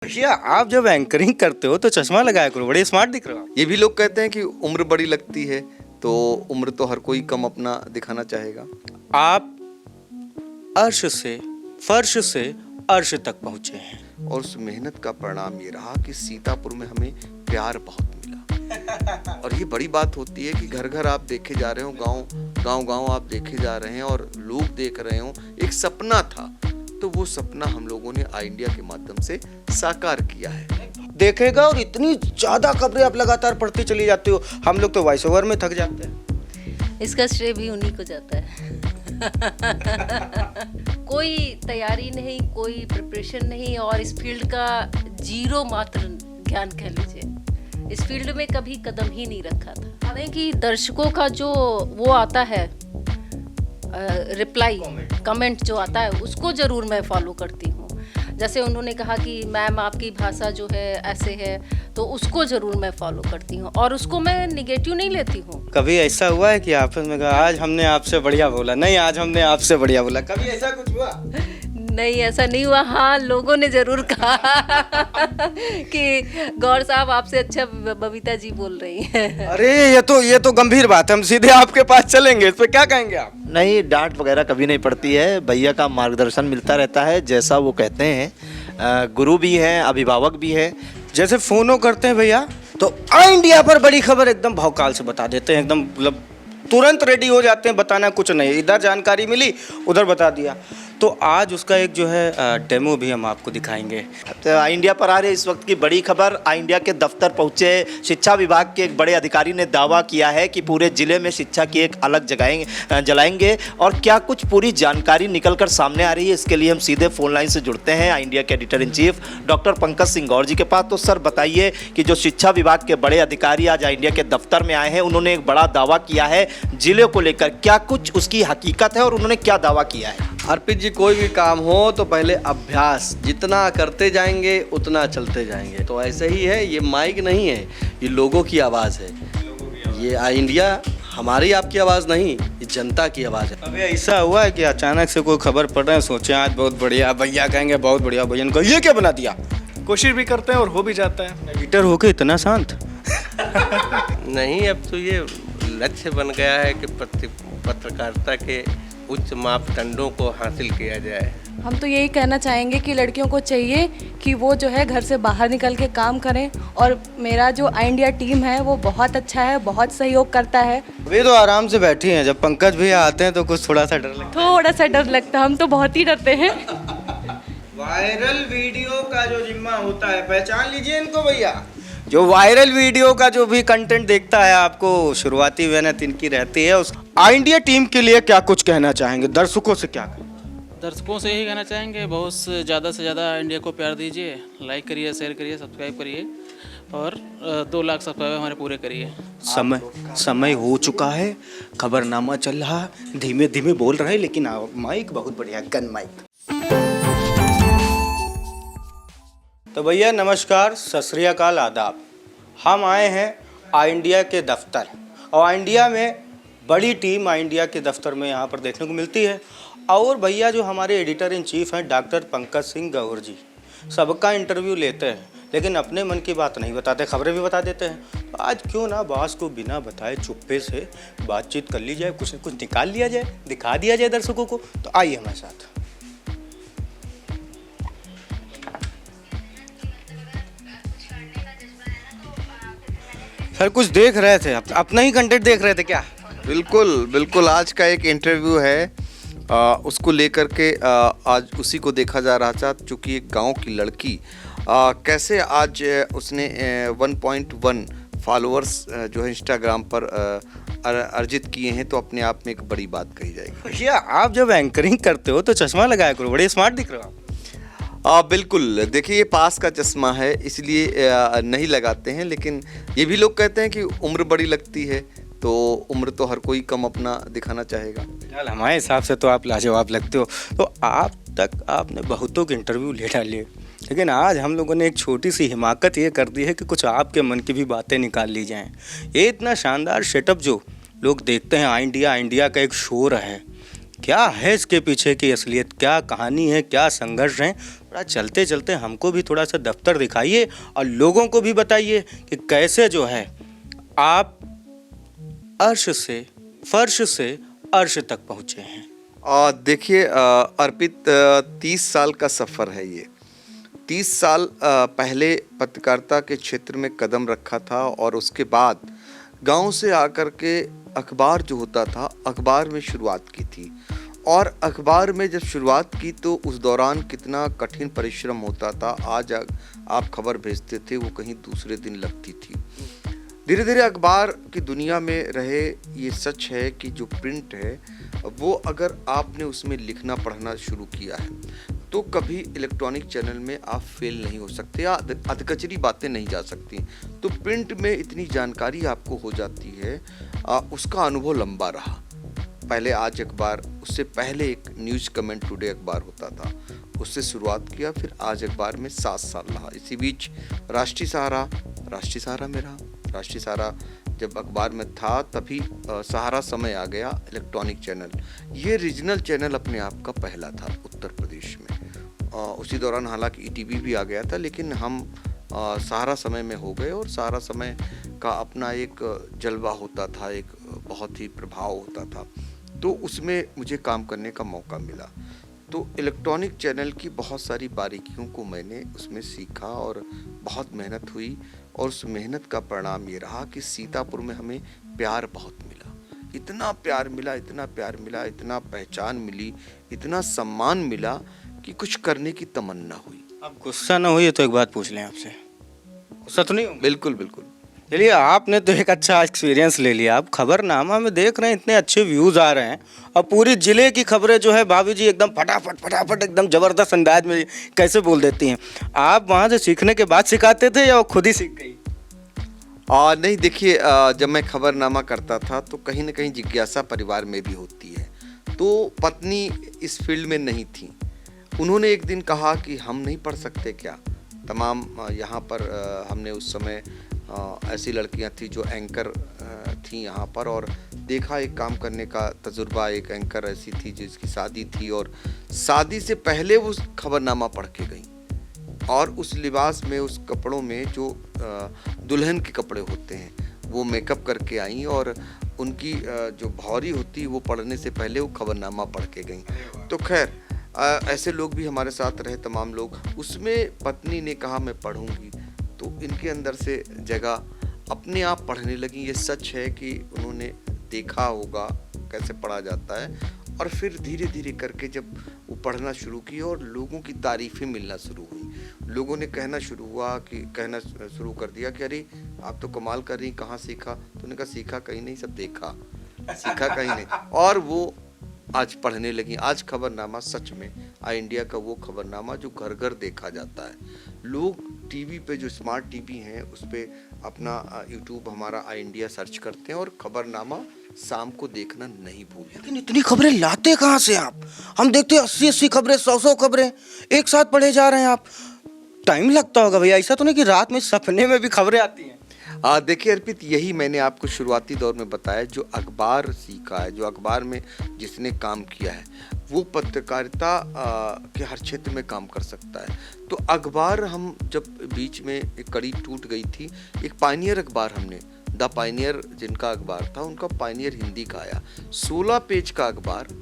भैया आप जब एंकरिंग करते हो तो चश्मा लगाया करो, बड़े स्मार्ट दिख रहे हो। ये भी लोग कहते हैं कि उम्र बड़ी लगती है, तो उम्र तो हर कोई कम अपना दिखाना चाहेगा। आप अर्श से फर्श से अर्श तक पहुंचे हैं और उस मेहनत का परिणाम ये रहा कि सीतापुर में हमें प्यार बहुत मिला। और ये बड़ी बात होती है कि घर घर आप देखे जा रहे हो, गांव गांव आप देखे जा रहे हैं और लोग देख रहे हो। एक सपना था, तो वो सपना हम लोगों ने आई इंडिया के माध्यम से साकार किया है। देखेगा। और इतनी ज्यादा खबरें आप लगातार पढ़ते चली जाते हो, हम लोग तो वॉइस ओवर में थक जाते हैं। इसका श्रेय भी उन्हीं को जाता है। कोई तैयारी नहीं, कोई प्रिपरेशन नहीं और इस फील्ड का जीरो मात्र ज्ञान कह लीजिए। इस फील्ड में कभी कदम ही नहीं रखा था। हालांकि दर्शकों का जो वो आता है रिप्लाई कमेंट जो आता है उसको ज़रूर मैं फॉलो करती हूँ। जैसे उन्होंने कहा कि मैम आपकी भाषा जो है ऐसे है, तो उसको ज़रूर मैं फॉलो करती हूँ और उसको मैं निगेटिव नहीं लेती हूँ। कभी ऐसा हुआ है कि आपस में कहा आज हमने आपसे बढ़िया बोला, नहीं आज हमने आपसे बढ़िया बोला, कभी ऐसा कुछ हुआ? नहीं, ऐसा नहीं हुआ। हाँ, लोगों ने ज़रूर कहा कि गौर साहब आपसे अच्छा बबीता जी बोल रही हैं। अरे ये तो गंभीर बात है, हम सीधे आपके पास चलेंगे, इस पे क्या कहेंगे आप? नहीं, डांट वगैरह कभी नहीं पड़ती है। भैया का मार्गदर्शन मिलता रहता है, जैसा वो कहते हैं। गुरु भी हैं, अभिभावक भी हैं। जैसे फोनो करते हैं भैया तो आई इंडिया पर बड़ी खबर एकदम भौकाल से बता देते हैं, एकदम मतलब तुरंत रेडी हो जाते हैं, बताना कुछ नहीं, इधर जानकारी मिली उधर बता दिया। तो आज उसका एक जो है डेमो भी हम आपको दिखाएंगे। तो आई इंडिया पर आ रहे इस वक्त की बड़ी खबर, आई इंडिया के दफ्तर पहुंचे शिक्षा विभाग के एक बड़े अधिकारी ने दावा किया है कि पूरे जिले में शिक्षा की एक अलग जगह जलाएंगे। और क्या कुछ पूरी जानकारी निकल कर सामने आ रही है, इसके लिए हम सीधे फोन लाइन से जुड़ते हैं आई इंडिया के editor in chief doctor Pankaj Singh Gaur ji के पास। तो सर बताइए कि जो शिक्षा विभाग के बड़े अधिकारी आज आई इंडिया के दफ्तर में आए हैं, उन्होंने एक बड़ा दावा किया है जिले को लेकर, क्या कुछ उसकी हकीकत है और उन्होंने क्या दावा किया है? अर्पित जी, कोई भी काम हो तो पहले अभ्यास, जितना करते जाएंगे उतना चलते जाएंगे। तो ऐसे ही है, ये माइक नहीं है, ये लोगों की आवाज़ है। ये आई इंडिया हमारी आपकी आवाज़ नहीं, ये जनता की आवाज़ है। अभी ऐसा हुआ है कि अचानक से कोई खबर पड़ रहा है, सोचे आज बहुत बढ़िया, भैया कहेंगे बहुत बढ़िया, भैया ने कहा ये क्या बना दिया। कोशिश भी करते हैं और हो भी जाता है। एडिटर होके इतना शांत। नहीं, अब तो ये लक्ष्य बन गया है कि पत्रकारिता के उच्च मापदंडों को हासिल किया जाए। हम तो यही कहना चाहेंगे कि लड़कियों को चाहिए कि वो जो है घर से बाहर निकल के काम करें। और मेरा जो आई इंडिया टीम है वो बहुत अच्छा है, बहुत सहयोग करता है। वे तो आराम से बैठी हैं, जब पंकज भैया आते हैं तो कुछ थोड़ा सा डर लगता है, हम तो बहुत ही डरते हैं। वायरल वीडियो का जो जिम्मा होता है, पहचान लीजिए इनको भैया, जो वायरल वीडियो का जो भी कंटेंट देखता है, आपको शुरुआती मेहनत इनकी रहती है। उस आई इंडिया टीम के लिए क्या कुछ कहना चाहेंगे, दर्शकों से क्या कहें? दर्शकों से यही कहना चाहेंगे, बहुत ज़्यादा से ज़्यादा इंडिया को प्यार दीजिए, लाइक करिए, शेयर करिए, सब्सक्राइब करिए और 2 लाख सब्सक्राइबर हमारे पूरे करिए। समय हो चुका है, खबरनामा चल रहा, धीमे धीमे बोल रहे हैं, लेकिन माइक बहुत बढ़िया, गन माइक। तो भैया नमस्कार, सत श्री अकाल, आदाब। हम आए हैं आई इंडिया के दफ्तर, और आई इंडिया में बड़ी टीम आई इंडिया के दफ्तर में यहाँ पर देखने को मिलती है। और भैया जो हमारे एडिटर इन चीफ हैं डॉक्टर पंकज सिंह गौर जी, सबका इंटरव्यू लेते हैं लेकिन अपने मन की बात नहीं बताते, खबरें भी बता देते हैं। तो आज क्यों ना बॉस को बिना बताए चुप्पे से बातचीत कर ली जाए, कुछ न कुछ निकाल लिया जाए, दिखा दिया जाए दर्शकों को। तो आइए हमारे साथ। सर कुछ देख रहे थे, अपना ही कंटेंट देख रहे थे क्या? बिल्कुल बिल्कुल, आज का एक इंटरव्यू है, उसको लेकर के आज उसी को देखा जा रहा था। चूँकि एक गांव की लड़की कैसे आज उसने 1.1 फॉलोअर्स जो है इंस्टाग्राम पर अर्जित किए हैं, तो अपने आप में एक बड़ी बात कही जाएगी। भैया आप जब एंकरिंग करते हो तो चश्मा लगाया करो, बड़े स्मार्ट दिख रहे हो आप। बिल्कुल, देखिए ये पास का चश्मा है इसलिए नहीं लगाते हैं, लेकिन ये भी लोग कहते हैं कि उम्र बड़ी लगती है, तो उम्र तो हर कोई कम अपना दिखाना चाहेगा। फिलहाल हमारे हिसाब से तो आप लाजवाब लगते हो। तो आप तक आपने बहुतों के इंटरव्यू ले डाले, लेकिन आज हम लोगों ने एक छोटी सी हिमाकत ये कर दी है कि कुछ आपके मन की भी बातें निकाल ली जाएं। ये इतना शानदार सेटअप जो लोग देखते हैं, आई इंडिया का एक शोर है, क्या है इसके पीछे की असलियत, क्या कहानी है, क्या संघर्ष है, थोड़ा चलते चलते हमको भी थोड़ा सा दफ्तर दिखाइए और लोगों को भी बताइए कि कैसे जो है आप फर्श से अर्श तक पहुँचे हैं। देखिए अर्पित 30 साल का सफ़र है ये। 30 साल पहले पत्रकारिता के क्षेत्र में कदम रखा था और उसके बाद गांव से आकर के अखबार जो होता था, अखबार में शुरुआत की थी। और अखबार में जब शुरुआत की तो उस दौरान कितना कठिन परिश्रम होता था। आज आप खबर भेजते थे, वो कहीं दूसरे दिन लगती थी। धीरे धीरे अखबार की दुनिया में रहे, ये सच है कि जो प्रिंट है वो अगर आपने उसमें लिखना पढ़ना शुरू किया है तो कभी इलेक्ट्रॉनिक चैनल में आप फेल नहीं हो सकते या अधकचरी बातें नहीं जा सकती। तो प्रिंट में इतनी जानकारी आपको हो जाती है, उसका अनुभव लंबा रहा। पहले आज अखबार, उससे पहले एक न्यूज़ कमेंट टुडे अखबार होता था, उससे शुरुआत किया, फिर आज अखबार में 7 साल रहा। इसी बीच राष्ट्रीय सहारा में रहा। राष्ट्रीय सहारा जब अखबार में था तभी सहारा समय आ गया, इलेक्ट्रॉनिक चैनल। ये रीजनल चैनल अपने आप का पहला था उत्तर प्रदेश में। उसी दौरान हालांकि ईटीवी भी आ गया था, लेकिन हम सहारा समय में हो गए और सहारा समय का अपना एक जलवा होता था, एक बहुत ही प्रभाव होता था। तो उसमें मुझे काम करने का मौका मिला। तो इलेक्ट्रॉनिक चैनल की बहुत सारी बारीकियों को मैंने उसमें सीखा और बहुत मेहनत हुई और उस मेहनत का परिणाम ये रहा कि सीतापुर में हमें प्यार बहुत मिला। इतना प्यार मिला, इतना पहचान मिली, इतना सम्मान मिला कि कुछ करने की तमन्ना हुई। अब गुस्सा ना हुई तो एक बात पूछ लें आपसे, गुस्सा तो नहीं हो? बिल्कुल बिल्कुल। चलिए, आपने तो एक अच्छा एक्सपीरियंस ले लिया। आप खबरनामा में देख रहे हैं इतने अच्छे व्यूज़ आ रहे हैं और पूरी ज़िले की खबरें जो है भाभी जी एकदम फटाफट एकदम ज़बरदस्त अंदाज में कैसे बोल देती हैं। आप वहाँ से सीखने के बाद सिखाते थे या वो खुद ही सीख गई? नहीं, देखिए जब मैं खबरनामा करता था तो कहीं ना कहीं जिज्ञासा परिवार में भी होती है। तो पत्नी इस फील्ड में नहीं थी। उन्होंने एक दिन कहा कि हम नहीं पढ़ सकते क्या? तमाम यहाँ पर हमने उस समय ऐसी लड़कियाँ थी जो एंकर थी यहाँ पर, और देखा एक काम करने का तजुर्बा। एक एंकर ऐसी थी जिसकी शादी थी और शादी से पहले वो खबरनामा पढ़ के गई और उस लिबास में, उस कपड़ों में जो दुल्हन के कपड़े होते हैं वो मेकअप करके आई और उनकी जो भौरी होती वो पढ़ने से पहले वो खबरनामा पढ़ के गई। तो खैर ऐसे लोग भी हमारे साथ रहे, तमाम लोग। उसमें पत्नी ने कहा मैं पढ़ूंगी, तो इनके अंदर से जगह अपने आप पढ़ने लगी। ये सच है कि उन्होंने देखा होगा कैसे पढ़ा जाता है और फिर धीरे धीरे करके जब वो पढ़ना शुरू की और लोगों की तारीफ़ें मिलना शुरू हुई, लोगों ने कहना शुरू कर दिया कि अरे आप तो कमाल कर रही, कहाँ सीखा? तो उन्होंने कहा सीखा कहीं नहीं, सब देखा, सीखा कहीं नहीं। और वो आज पढ़ने लगी। आज खबरनामा सच में आई इंडिया का वो खबरनामा जो घर घर देखा जाता है। लोग टीवी पे, जो स्मार्ट टीवी हैं, उस पर अपना यूट्यूब हमारा आई इंडिया सर्च करते हैं और खबरनामा शाम को देखना नहीं भूलते। लेकिन इतनी खबरें लाते कहाँ से आप? हम देखते हैं 80-80 खबरें, 100-100 खबरें एक साथ पढ़े जा रहे हैं आप। टाइम लगता होगा भैया, ऐसा तो नहीं कि रात में सपने में भी खबरें आती हैं? देखिए अर्पित, यही मैंने आपको शुरुआती दौर में बताया। जो अखबार सीखा है, जो अखबार में जिसने काम किया है, वो पत्रकारिता के हर क्षेत्र में काम कर सकता है। तो अखबार, हम जब बीच में एक कड़ी टूट गई थी, एक पायनियर अखबार हमने, द पायनियर जिनका अखबार था, उनका पायनियर हिंदी का आया, 16 पेज का अखबार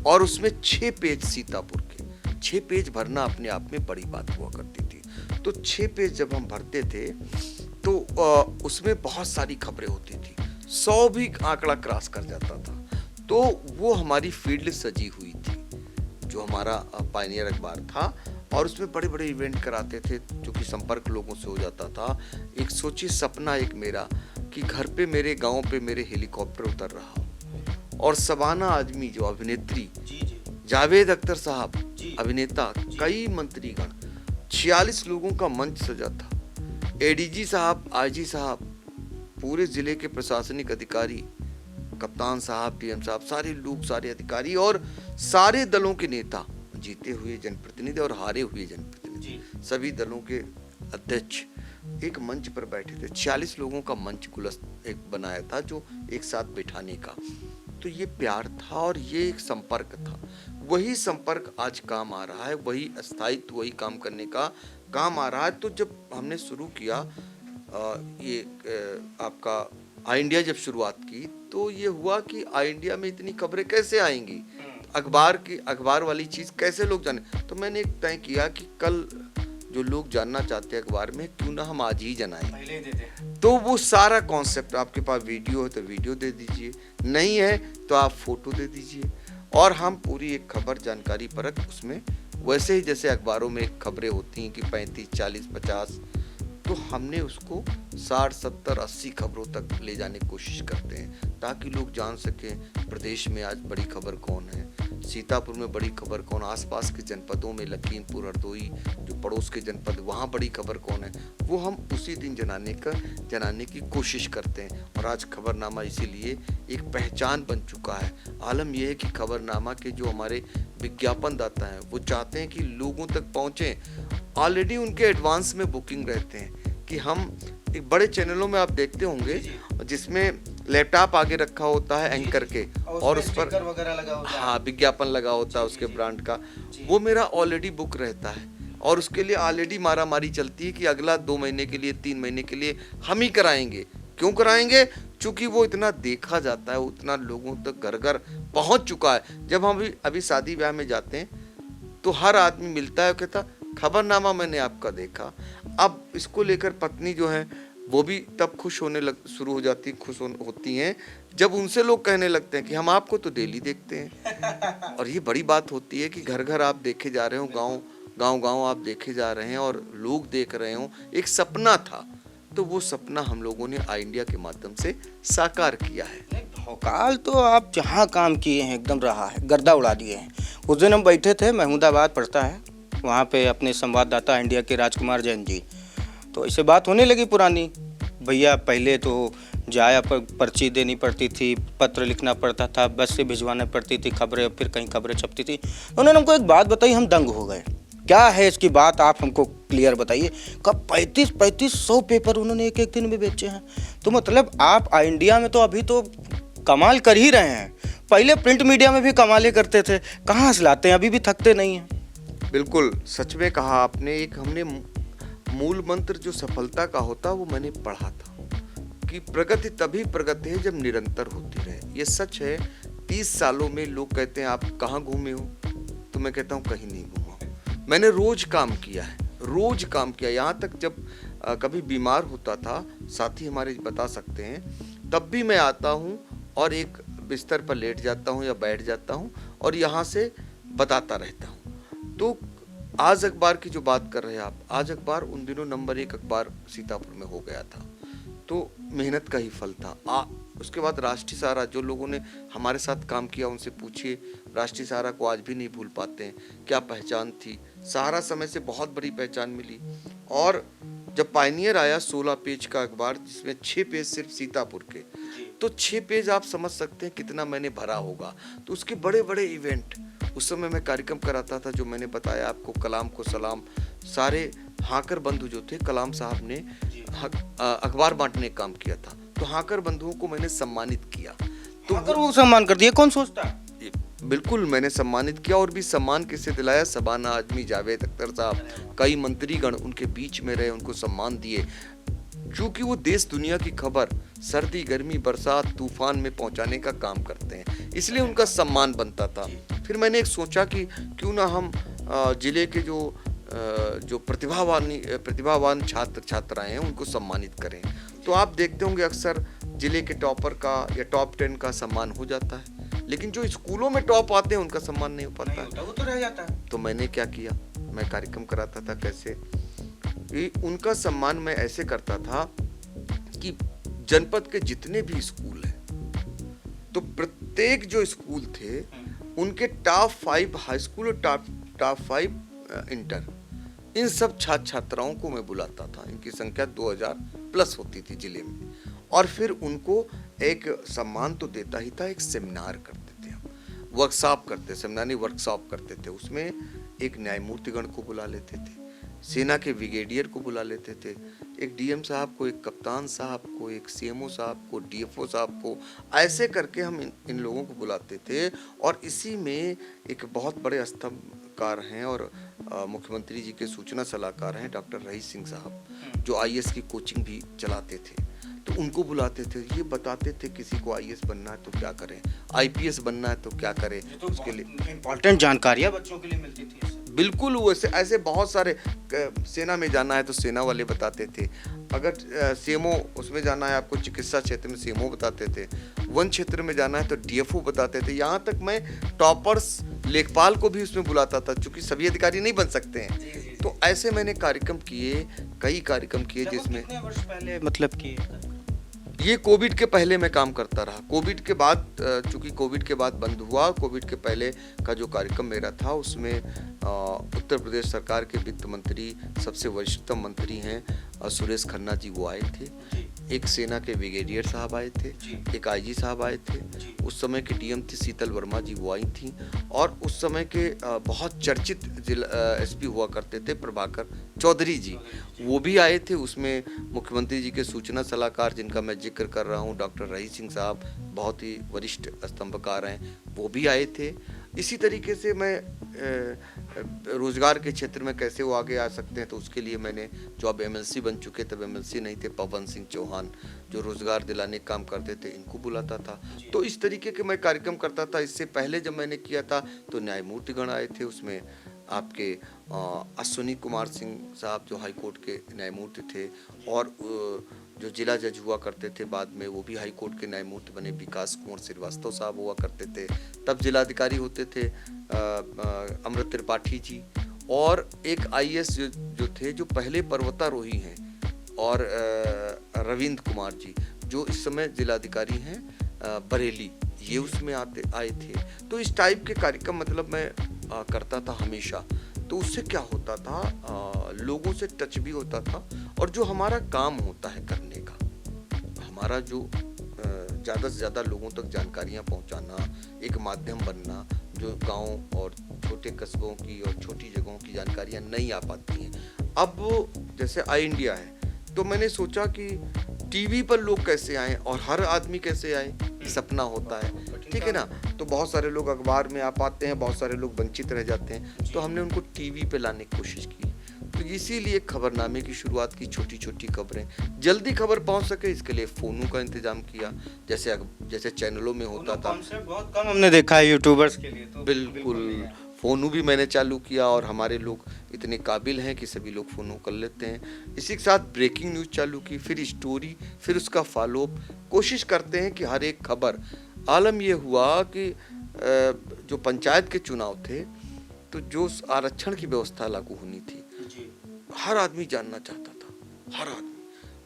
और उसमें 6 पेज सीतापुर के। 6 पेज भरना अपने आप में बड़ी बात हुआ करती थी। तो 6 पेज जब हम भरते थे तो उसमें बहुत सारी खबरें होती थी, 100 भी आंकड़ा क्रॉस कर जाता था। तो वो हमारी फील्ड सजी हुई थी, जो हमारा पायनियर अखबार था, और उसमें बड़े बड़े इवेंट कराते थे जो कि संपर्क लोगों से हो जाता था। एक सोचिए सपना एक मेरा कि घर पे, मेरे गांव पे मेरे हेलीकॉप्टर उतर रहा हो और सबाना आजमी जो अभिनेत्री, जावेद अख्तर साहब अभिनेता, कई मंत्रीगण, 46 लोगों का मंच सजा था। एडीजी साहब, आईजी साहब, पूरे ज़िले के प्रशासनिक अधिकारी, कप्तान साहब, पीएम साहब, सारे लोग, सारे अधिकारी और सारे दलों के नेता, जीते हुए जनप्रतिनिधि और हारे हुए जनप्रतिनिधि, सभी दलों के अध्यक्ष एक मंच पर बैठे थे। 46 लोगों का मंच एक बनाया था जो एक साथ बैठाने का। तो ये प्यार था और ये एक संपर्क था। वही संपर्क आज काम आ रहा है, वही स्थायित्व, वही काम करने का काम आ रहा है। तो जब हमने शुरू किया आपका आई इंडिया जब शुरुआत की, तो ये हुआ कि आई इंडिया में इतनी खबरें कैसे आएंगी, अखबार वाली चीज़ कैसे लोग जाने। तो मैंने एक तय किया कि कल जो लोग जानना चाहते हैं अखबार में, क्यों ना हम आज ही जनाएं। तो वो सारा कॉन्सेप्ट, आपके पास वीडियो है तो वीडियो दे दीजिए, नहीं है तो आप फोटो दे दीजिए, और हम पूरी एक खबर जानकारी परख उसमें, वैसे ही जैसे अखबारों में खबरें होती हैं कि 35, 40, 50, तो हमने उसको 60, 70, 80 खबरों तक ले जाने की कोशिश करते हैं, ताकि लोग जान सकें प्रदेश में आज बड़ी खबर कौन है, सीतापुर में बड़ी खबर कौन, आसपास के जनपदों में लखीमपुर, हरदोई जो पड़ोस के जनपद, वहाँ बड़ी खबर कौन है, वो हम उसी दिन जनाने की कोशिश करते हैं। और आज खबरनामा इसीलिए एक पहचान बन चुका है। आलम यह है कि खबरनामा के जो हमारे विज्ञापनदाता हैं वो चाहते हैं कि लोगों तक पहुँचें। ऑलरेडी उनके एडवांस में बुकिंग रहते हैं कि हम एक बड़े चैनलों में आप देखते होंगे जिसमें लैपटॉप आगे रखा होता है एंकर के, और उस पर हाँ विज्ञापन लगा होता है उसके ब्रांड का, वो मेरा ऑलरेडी बुक रहता है। और उसके लिए ऑलरेडी मारामारी चलती है कि अगला 2 महीने के लिए, 3 महीने के लिए हम ही कराएंगे। क्यों कराएंगे? क्योंकि वो इतना देखा जाता है, उतना लोगों तक घर घर पहुंच चुका है। जब हम अभी शादी ब्याह में जाते हैं तो हर आदमी मिलता है, कहता खबरनामा मैंने आपका देखा। अब इसको लेकर पत्नी जो है वो भी तब खुश होने शुरू हो जाती, होती हैं जब उनसे लोग कहने लगते हैं कि हम आपको तो डेली देखते हैं। और ये बड़ी बात होती है कि घर घर आप देखे जा रहे हो, गांव आप देखे जा रहे हैं और लोग देख रहे हो। एक सपना था, तो वो सपना हम लोगों ने आई इंडिया के माध्यम से साकार किया है। भोकाल तो आप जहाँ काम किए हैं एकदम रहा है, गर्दा उड़ा दिए हैं। उस दिन हम बैठे थे, महमूदाबाद पड़ता है, वहाँ पे अपने संवाददाता इंडिया के राजकुमार जैन जी, तो इससे बात होने लगी पुरानी। भैया पहले तो जाया पर्ची देनी पड़ती थी, पत्र लिखना पड़ता था, बस से भिजवाना पड़ती थी खबरें, फिर कहीं खबरें छपती थी। उन्होंने हमको एक बात बताई, हम दंग हो गए। क्या है इसकी बात, आप हमको क्लियर बताइए। कब 35-100 पेपर उन्होंने एक दिन में बेचे हैं। तो मतलब आप आई इंडिया में तो अभी तो कमाल कर ही रहे हैं, पहले प्रिंट मीडिया में भी कमाले करते थे, कहाँ से लाते हैं, अभी भी थकते नहीं हैं। बिल्कुल सच में कहा आपने। एक हमने मूल मंत्र जो सफलता का होता वो मैंने पढ़ा था कि प्रगति तभी प्रगति है जब निरंतर होती रहे। ये सच है। 30 सालों में लोग कहते हैं आप कहाँ घूमे हो, तो मैं कहता हूँ कहीं नहीं घूमा। मैंने रोज काम किया है, रोज काम किया। यहाँ तक जब कभी बीमार होता था, साथी हमारे बता सकते हैं, तब भी मैं आता हूँ और एक बिस्तर पर लेट जाता हूँ या बैठ जाता हूँ और यहाँ से बताता रहता हूँ। तो आज अखबार की जो बात कर रहे हैं आप, आज अखबार उन दिनों नंबर 1 अखबार सीतापुर में हो गया था, तो मेहनत का ही फल था। उसके बाद राष्ट्रीय सहारा, जो लोगों ने हमारे साथ काम किया उनसे पूछिए, राष्ट्रीय सहारा को आज भी नहीं भूल पाते हैं। क्या पहचान थी, सहारा समय से बहुत बड़ी पहचान मिली। और जब पायनियर आया 16 पेज का अखबार, जिसमें 6 पेज सिर्फ सीतापुर के, तो 6 पेज आप समझ सकते हैं कितना मैंने भरा होगा। तो उसके बड़े बड़े इवेंट, उस समय मैं कार्यक्रम कराता था, जो मैंने बताया आपको, कलाम को सलाम, सारे हाकर बंधु जो थे, कलाम साहब ने अखबार बांटने का काम किया था, तो हाकर बंधुओं को मैंने सम्मानित किया। तो अगर वो सम्मान कर दिया, कौन सोचता? बिल्कुल मैंने सम्मानित किया। और भी सम्मान किसे दिलाया, शबाना आजमी, जावेद अख्तर साहब, कई मंत्रीगण उनके बीच में रहे, उनको सम्मान दिए, क्योंकि वो देश दुनिया की खबर सर्दी, गर्मी, बरसात, तूफान में पहुंचाने का काम करते हैं, इसलिए उनका सम्मान बनता था। फिर मैंने एक सोचा कि क्यों ना हम जिले के जो प्रतिभावान छात्र छात्राएं हैं उनको सम्मानित करें। तो आप देखते होंगे अक्सर जिले के टॉपर का या टॉप 10 का सम्मान हो जाता है, लेकिन जो स्कूलों में टॉप आते हैं उनका सम्मान नहीं हो पाता है, वो तो रह जाता है। तो मैंने क्या किया, मैं कार्यक्रम कराता था कैसे, उनका सम्मान मैं ऐसे करता था कि जनपद के जितने भी स्कूल हैं, तो प्रत्येक जो स्कूल थे उनके टॉप 5 हाई स्कूल और टॉप 5 इंटर, इन सब छात्र छात्राओं को मैं बुलाता था। इनकी संख्या 2000 प्लस होती थी जिले में। और फिर उनको एक सम्मान तो देता ही था, एक सेमिनार करते थे हम, वर्कशॉप करते, सेमिनार नहीं वर्कशॉप करते थे। उसमें एक न्यायमूर्तिगण को बुला लेते थे, सेना के ब्रिगेडियर को बुला लेते थे, एक डीएम साहब को, एक कप्तान साहब को, एक सीएमओ साहब को, डीएफओ साहब को, ऐसे करके हम इन लोगों को बुलाते थे। और इसी में एक बहुत बड़े स्तंभकार हैं और मुख्यमंत्री जी के सूचना सलाहकार हैं डॉक्टर रईस सिंह साहब, जो आईएएस की कोचिंग भी चलाते थे। तो उनको बुलाते थे, ये बताते थे किसी को आईएएस बनना है तो क्या करें, आईपीएस बनना है तो क्या करें, तो उसके लिए इम्पोर्टेंट जानकारियाँ बच्चों के लिए मिलती थी इससे। बिल्कुल वैसे ऐसे बहुत सारे सेना में जाना है तो सेना वाले बताते थे, अगर सीएमओ उसमें जाना है आपको चिकित्सा क्षेत्र में सीएमओ बताते थे, वन क्षेत्र में जाना है तो डीएफओ बताते थे। यहाँ तक मैं टॉपर्स लेखपाल को भी उसमें बुलाता था, क्योंकि सभी अधिकारी नहीं बन सकते हैं। तो ऐसे मैंने कार्यक्रम किए, कई कार्यक्रम किए जिसमें कितने वर्ष पहले मतलब कि ये कोविड के पहले मैं काम करता रहा। कोविड के बाद चूंकि कोविड के बाद बंद हुआ, कोविड के पहले का जो कार्यक्रम मेरा था उसमें उत्तर प्रदेश सरकार के वित्त मंत्री, सबसे वरिष्ठतम मंत्री हैं सुरेश खन्ना जी, वो आए थे। एक सेना के ब्रिगेडियर साहब आए थे, एक आईजी साहब आए थे। उस समय के डीएम थी शीतल वर्मा जी, वो आई थी। और उस समय के बहुत चर्चित जिला एसपी हुआ करते थे प्रभाकर चौधरी जी, वो भी आए थे। उसमें मुख्यमंत्री जी के सूचना सलाहकार जिनका मैं जिक्र कर रहा हूँ डॉक्टर रईस सिंह साहब, बहुत ही वरिष्ठ स्तंभकार हैं, वो भी आए थे। इसी तरीके से मैं रोजगार के क्षेत्र में कैसे वो आगे आ सकते हैं, तो उसके लिए मैंने, जो अब एमएलसी बन चुके, तब एमएलसी नहीं थे, पवन सिंह चौहान जो रोजगार दिलाने का काम करते थे, इनको बुलाता था। तो इस तरीके के मैं कार्यक्रम करता था। इससे पहले जब मैंने किया था तो न्यायमूर्तिगण आए थे, उसमें आपके अश्विनी कुमार सिंह साहब जो हाईकोर्ट के न्यायमूर्ति थे, और जो जिला जज हुआ करते थे बाद में, वो भी हाई कोर्ट के न्यायमूर्ति बने, विकास कुंवर श्रीवास्तव साहब हुआ करते थे। तब जिलाधिकारी होते थे अमृत त्रिपाठी जी, और एक आईएएस जो थे, जो पहले पर्वतारोही हैं, और रविंद्र कुमार जी जो इस समय जिलाधिकारी हैं बरेली, ये उसमें आए थे। तो इस टाइप के कार्यक्रम मतलब मैं करता था हमेशा। तो उससे क्या होता था, लोगों से टच भी होता था, और जो हमारा काम होता है करने का, हमारा जो ज़्यादा से ज़्यादा लोगों तक जानकारियाँ पहुँचाना, एक माध्यम बनना, जो गांव और छोटे कस्बों की और छोटी जगहों की जानकारियाँ नहीं आ पाती हैं। अब जैसे आई इंडिया है, तो मैंने सोचा कि टीवी पर लोग कैसे आएँ और हर आदमी कैसे आए, सपना होता है, ठीक है ना। तो बहुत सारे लोग अखबार में आ पाते हैं, बहुत सारे लोग वंचित रह जाते हैं, तो हमने उनको टीवी पे लाने की कोशिश की। तो इसीलिए खबरनामे की शुरुआत की, छोटी छोटी खबरें, जल्दी खबर पहुंच सके, इसके लिए फ़ोनों का इंतजाम किया, जैसे चैनलों में होता था। बहुत कम हमने देखा है यूट्यूबर्स के लिए, तो बिल्कुल फ़ोनू भी मैंने चालू किया, और हमारे लोग इतने काबिल हैं कि सभी लोग फ़ोनू कर लेते हैं। इसी के साथ ब्रेकिंग न्यूज़ चालू की, फिर स्टोरी, फिर उसका फॉलोअप। कोशिश करते हैं कि हर एक खबर। आलम ये हुआ कि जो पंचायत के चुनाव थे, तो जो आरक्षण की व्यवस्था लागू होनी थी, हर आदमी जानना चाहता था, हर आदमी,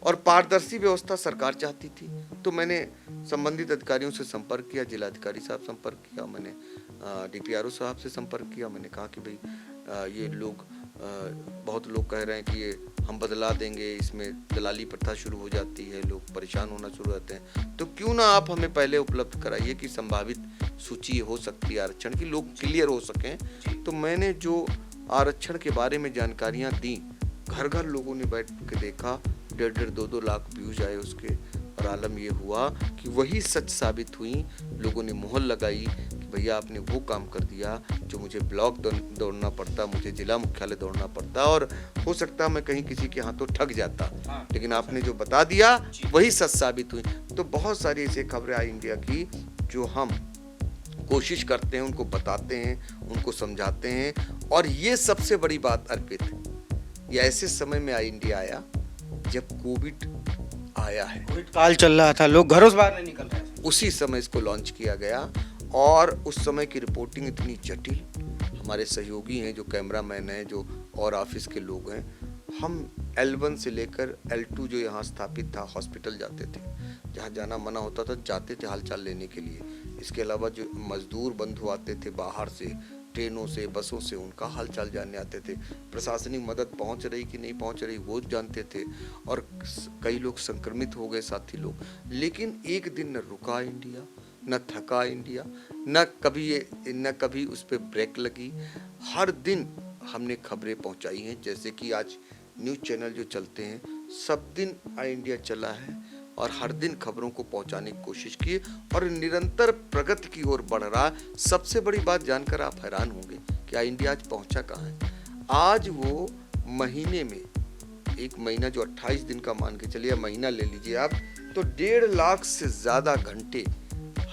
और पारदर्शी व्यवस्था सरकार चाहती थी। तो मैंने संबंधित अधिकारियों से संपर्क किया, जिलाधिकारी साहब संपर्क किया, मैंने डीपीआरओ साहब से संपर्क किया। मैंने कहा कि भाई ये लोग, बहुत लोग कह रहे हैं कि ये हम बदला देंगे, इसमें दलाली प्रथा शुरू हो जाती है, लोग परेशान होना शुरू होते हैं, तो क्यों ना आप हमें पहले उपलब्ध कराइए कि संभावित सूची हो सकती है आरक्षण की, लोग क्लियर हो सकें। तो मैंने जो आरक्षण के बारे में जानकारियाँ दी, घर घर लोगों ने बैठ के देखा, 1.5 2 लाख व्यूज आए उसके। और आलम ये हुआ कि वही सच साबित हुई, लोगों ने मोहर लगाई कि भैया आपने वो काम कर दिया जो मुझे ब्लॉक दौड़ना पड़ता, मुझे जिला मुख्यालय दौड़ना पड़ता, और हो सकता मैं कहीं किसी के हाथों ठग जाता, लेकिन आपने जो बता दिया वही सच साबित हुई। तो बहुत सारी ऐसी खबरें आई इंडिया की जो हम कोशिश करते हैं, उनको बताते हैं, उनको समझाते हैं। और ये सबसे बड़ी बात अर्पित, ये ऐसे समय में आई इंडिया आया जब कोविड आया है, कोविड काल चल रहा था, लोग घरों से बाहर नहीं निकल रहे थे, उसी समय इसको लॉन्च किया गया। और उस समय की रिपोर्टिंग इतनी जटिल, हमारे सहयोगी हैं जो कैमरामैन हैं, जो और ऑफिस के लोग हैं, हम L1 से लेकर L2 जो यहाँ स्थापित था, हॉस्पिटल जाते थे, जहाँ जाना मना होता था जाते थे हालचाल लेने के लिए। इसके अलावा जो मजदूर बंधु आते थे बाहर से, ट्रेनों से, बसों से, उनका हालचाल जानने आते थे। प्रशासनिक मदद पहुंच रही कि नहीं पहुंच रही वो जानते थे, और कई लोग संक्रमित हो गए साथी लोग। लेकिन एक दिन न रुका इंडिया, न थका इंडिया, न कभी उस पर ब्रेक लगी। हर दिन हमने खबरें पहुंचाई हैं। जैसे कि आज न्यूज़ चैनल जो चलते हैं, सब दिन आई इंडिया चला है और हर दिन खबरों को पहुंचाने की कोशिश की और निरंतर प्रगति की ओर बढ़ रहा है। सबसे बड़ी बात जानकर आप हैरान होंगे कि आई इंडिया आज पहुंचा कहाँ है। आज वो महीने में, एक महीना जो 28 दिन का मान के चलिए, महीना ले लीजिए आप, तो 1.5 लाख से ज़्यादा घंटे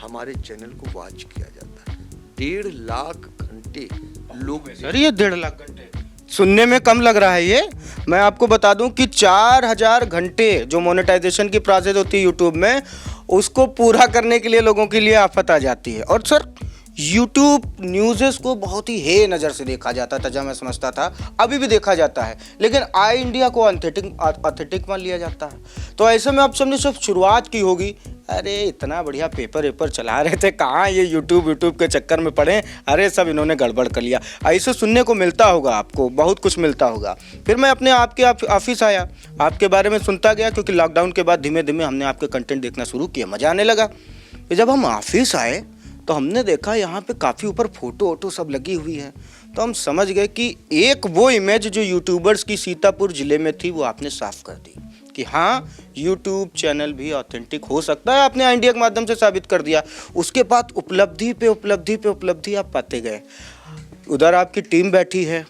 हमारे चैनल को वॉच किया जाता है। 1.5 लाख घंटे लोग। सर ये 1.5 लाख घंटे सुनने में कम लग रहा है। ये मैं आपको बता दूं कि 4000 घंटे जो मोनेटाइजेशन की प्रोसेस होती है यूट्यूब में, उसको पूरा करने के लिए लोगों के लिए आफत आ जाती है। और सर यूट्यूब न्यूज़ेस को बहुत ही हे नज़र से देखा जाता था, जब मैं समझता था, अभी भी देखा जाता है, लेकिन आई इंडिया को ऑथेंटिक मान लिया जाता है। तो ऐसे में आप सबने सब शुरुआत की होगी, अरे इतना बढ़िया पेपर वेपर चला रहे थे, कहाँ ये यूट्यूब के चक्कर में पड़े, अरे सब इन्होंने गड़बड़ कर लिया। ऐसे सुनने को मिलता होगा, आपको बहुत कुछ मिलता होगा। फिर मैं अपने आपके ऑफिस आया, आपके बारे में सुनता गया, क्योंकि लॉकडाउन के बाद धीमे धीमे हमने आपके कंटेंट देखना शुरू किया, मज़ा आने लगा। फिर जब हम ऑफिस आए तो हमने देखा यहाँ पे काफ़ी ऊपर फ़ोटो वोटो सब लगी हुई है, तो हम समझ गए कि एक वो इमेज जो यूट्यूबर्स की सीतापुर ज़िले में थी वो आपने साफ़ कर दी कि हाँ यूट्यूब चैनल भी ऑथेंटिक हो सकता है। आपने इंडिया के माध्यम से साबित कर दिया। उसके बाद उपलब्धि पे उपलब्धि पे उपलब्धि आप पाते गए। उधर आपकी टीम बैठी है,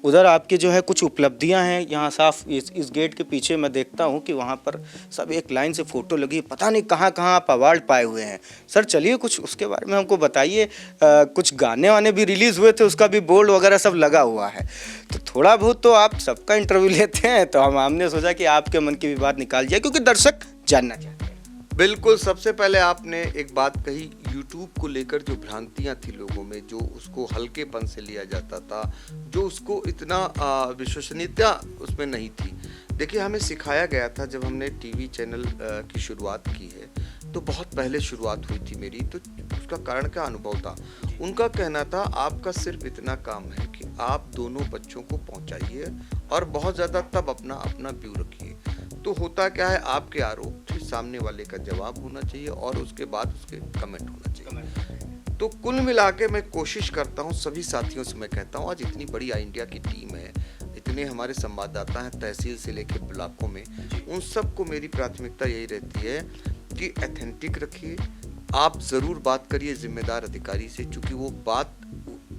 उधर आपकी जो है कुछ उपलब्धियां हैं। यहाँ साफ इस गेट के पीछे मैं देखता हूँ कि वहाँ पर सब एक लाइन से फ़ोटो लगी, पता नहीं कहाँ कहाँ आप अवार्ड पाए हुए हैं। सर चलिए कुछ उसके बारे में हमको बताइए। कुछ गाने वाने भी रिलीज़ हुए थे, उसका भी बोर्ड वगैरह सब लगा हुआ है, तो थोड़ा बहुत तो आप सबका इंटरव्यू लेते हैं, तो हमने सोचा कि आपके मन की भी बात निकाल जाए, क्योंकि दर्शक जानना चाहते हैं। बिल्कुल, सबसे पहले आपने एक बात कही, यूट्यूब को लेकर जो भ्रांतियां थी लोगों में, जो उसको हल्केपन से लिया जाता था, जो उसको इतना विश्वसनीयता उसमें नहीं थी। देखिए, हमें सिखाया गया था, जब हमने टीवी चैनल की शुरुआत की है, तो बहुत पहले शुरुआत हुई थी मेरी, तो उसका कारण क्या अनुभव था। उनका कहना था आपका सिर्फ इतना काम है कि आप दोनों बच्चों को पहुंचाइए और बहुत ज़्यादा तब अपना व्यू रखिए। तो होता क्या है, आपके आरोप थे, सामने वाले का जवाब होना चाहिए और उसके बाद उसके कमेंट होना चाहिए। तो कुल मिला के मैं कोशिश करता हूँ, सभी साथियों से मैं कहता हूँ, आज इतनी बड़ी आई इंडिया की टीम है, इतने हमारे संवाददाता हैं तहसील से लेकर ब्लॉकों में, उन सबको मेरी प्राथमिकता यही रहती है कि ऑथेंटिक रखिए। आप ज़रूर बात करिए जिम्मेदार अधिकारी से, क्योंकि वो बात,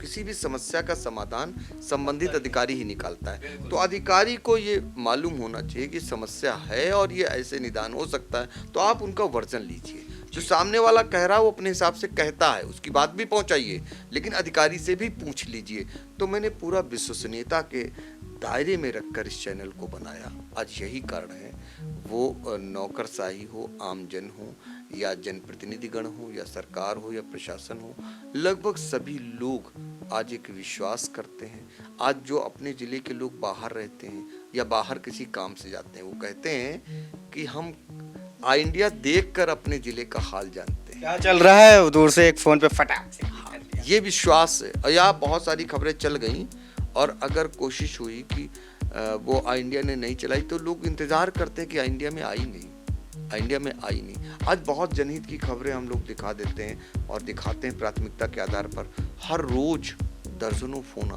किसी भी समस्या का समाधान संबंधित अधिकारी ही निकालता है। तो अधिकारी को ये मालूम होना चाहिए कि समस्या है और ये ऐसे निदान हो सकता है, तो आप उनका वर्जन लीजिए। जो सामने वाला कह रहा है वो अपने हिसाब से कहता है, उसकी बात भी पहुंचाइए, लेकिन अधिकारी से भी पूछ लीजिए। तो मैंने पूरा विश्वसनीयता के दायरे में रखकर इस चैनल को बनाया। आज यही कारण है, वो नौकरशाही हो, आमजन हो, या जनप्रतिनिधिगण हो, या सरकार हो, या प्रशासन हो, लगभग सभी लोग आज एक विश्वास करते हैं। आज जो अपने ज़िले के लोग बाहर रहते हैं या बाहर किसी काम से जाते हैं, वो कहते हैं कि हम आई इंडिया देखकर अपने ज़िले का हाल जानते हैं, क्या चल रहा है, दूर से एक फ़ोन पे फटाक से। ये विश्वास है। और यहाँ बहुत सारी खबरें चल गई, और अगर कोशिश हुई कि वो आई इंडिया ने नहीं चलाई, तो लोग इंतज़ार करते हैं कि आई इंडिया में आई नहीं, आई इंडिया में आई नहीं। आज बहुत जनहित की खबरें हम लोग दिखा देते हैं और दिखाते हैं प्राथमिकता के आधार पर। हर रोज़ दर्जनों फ़ोन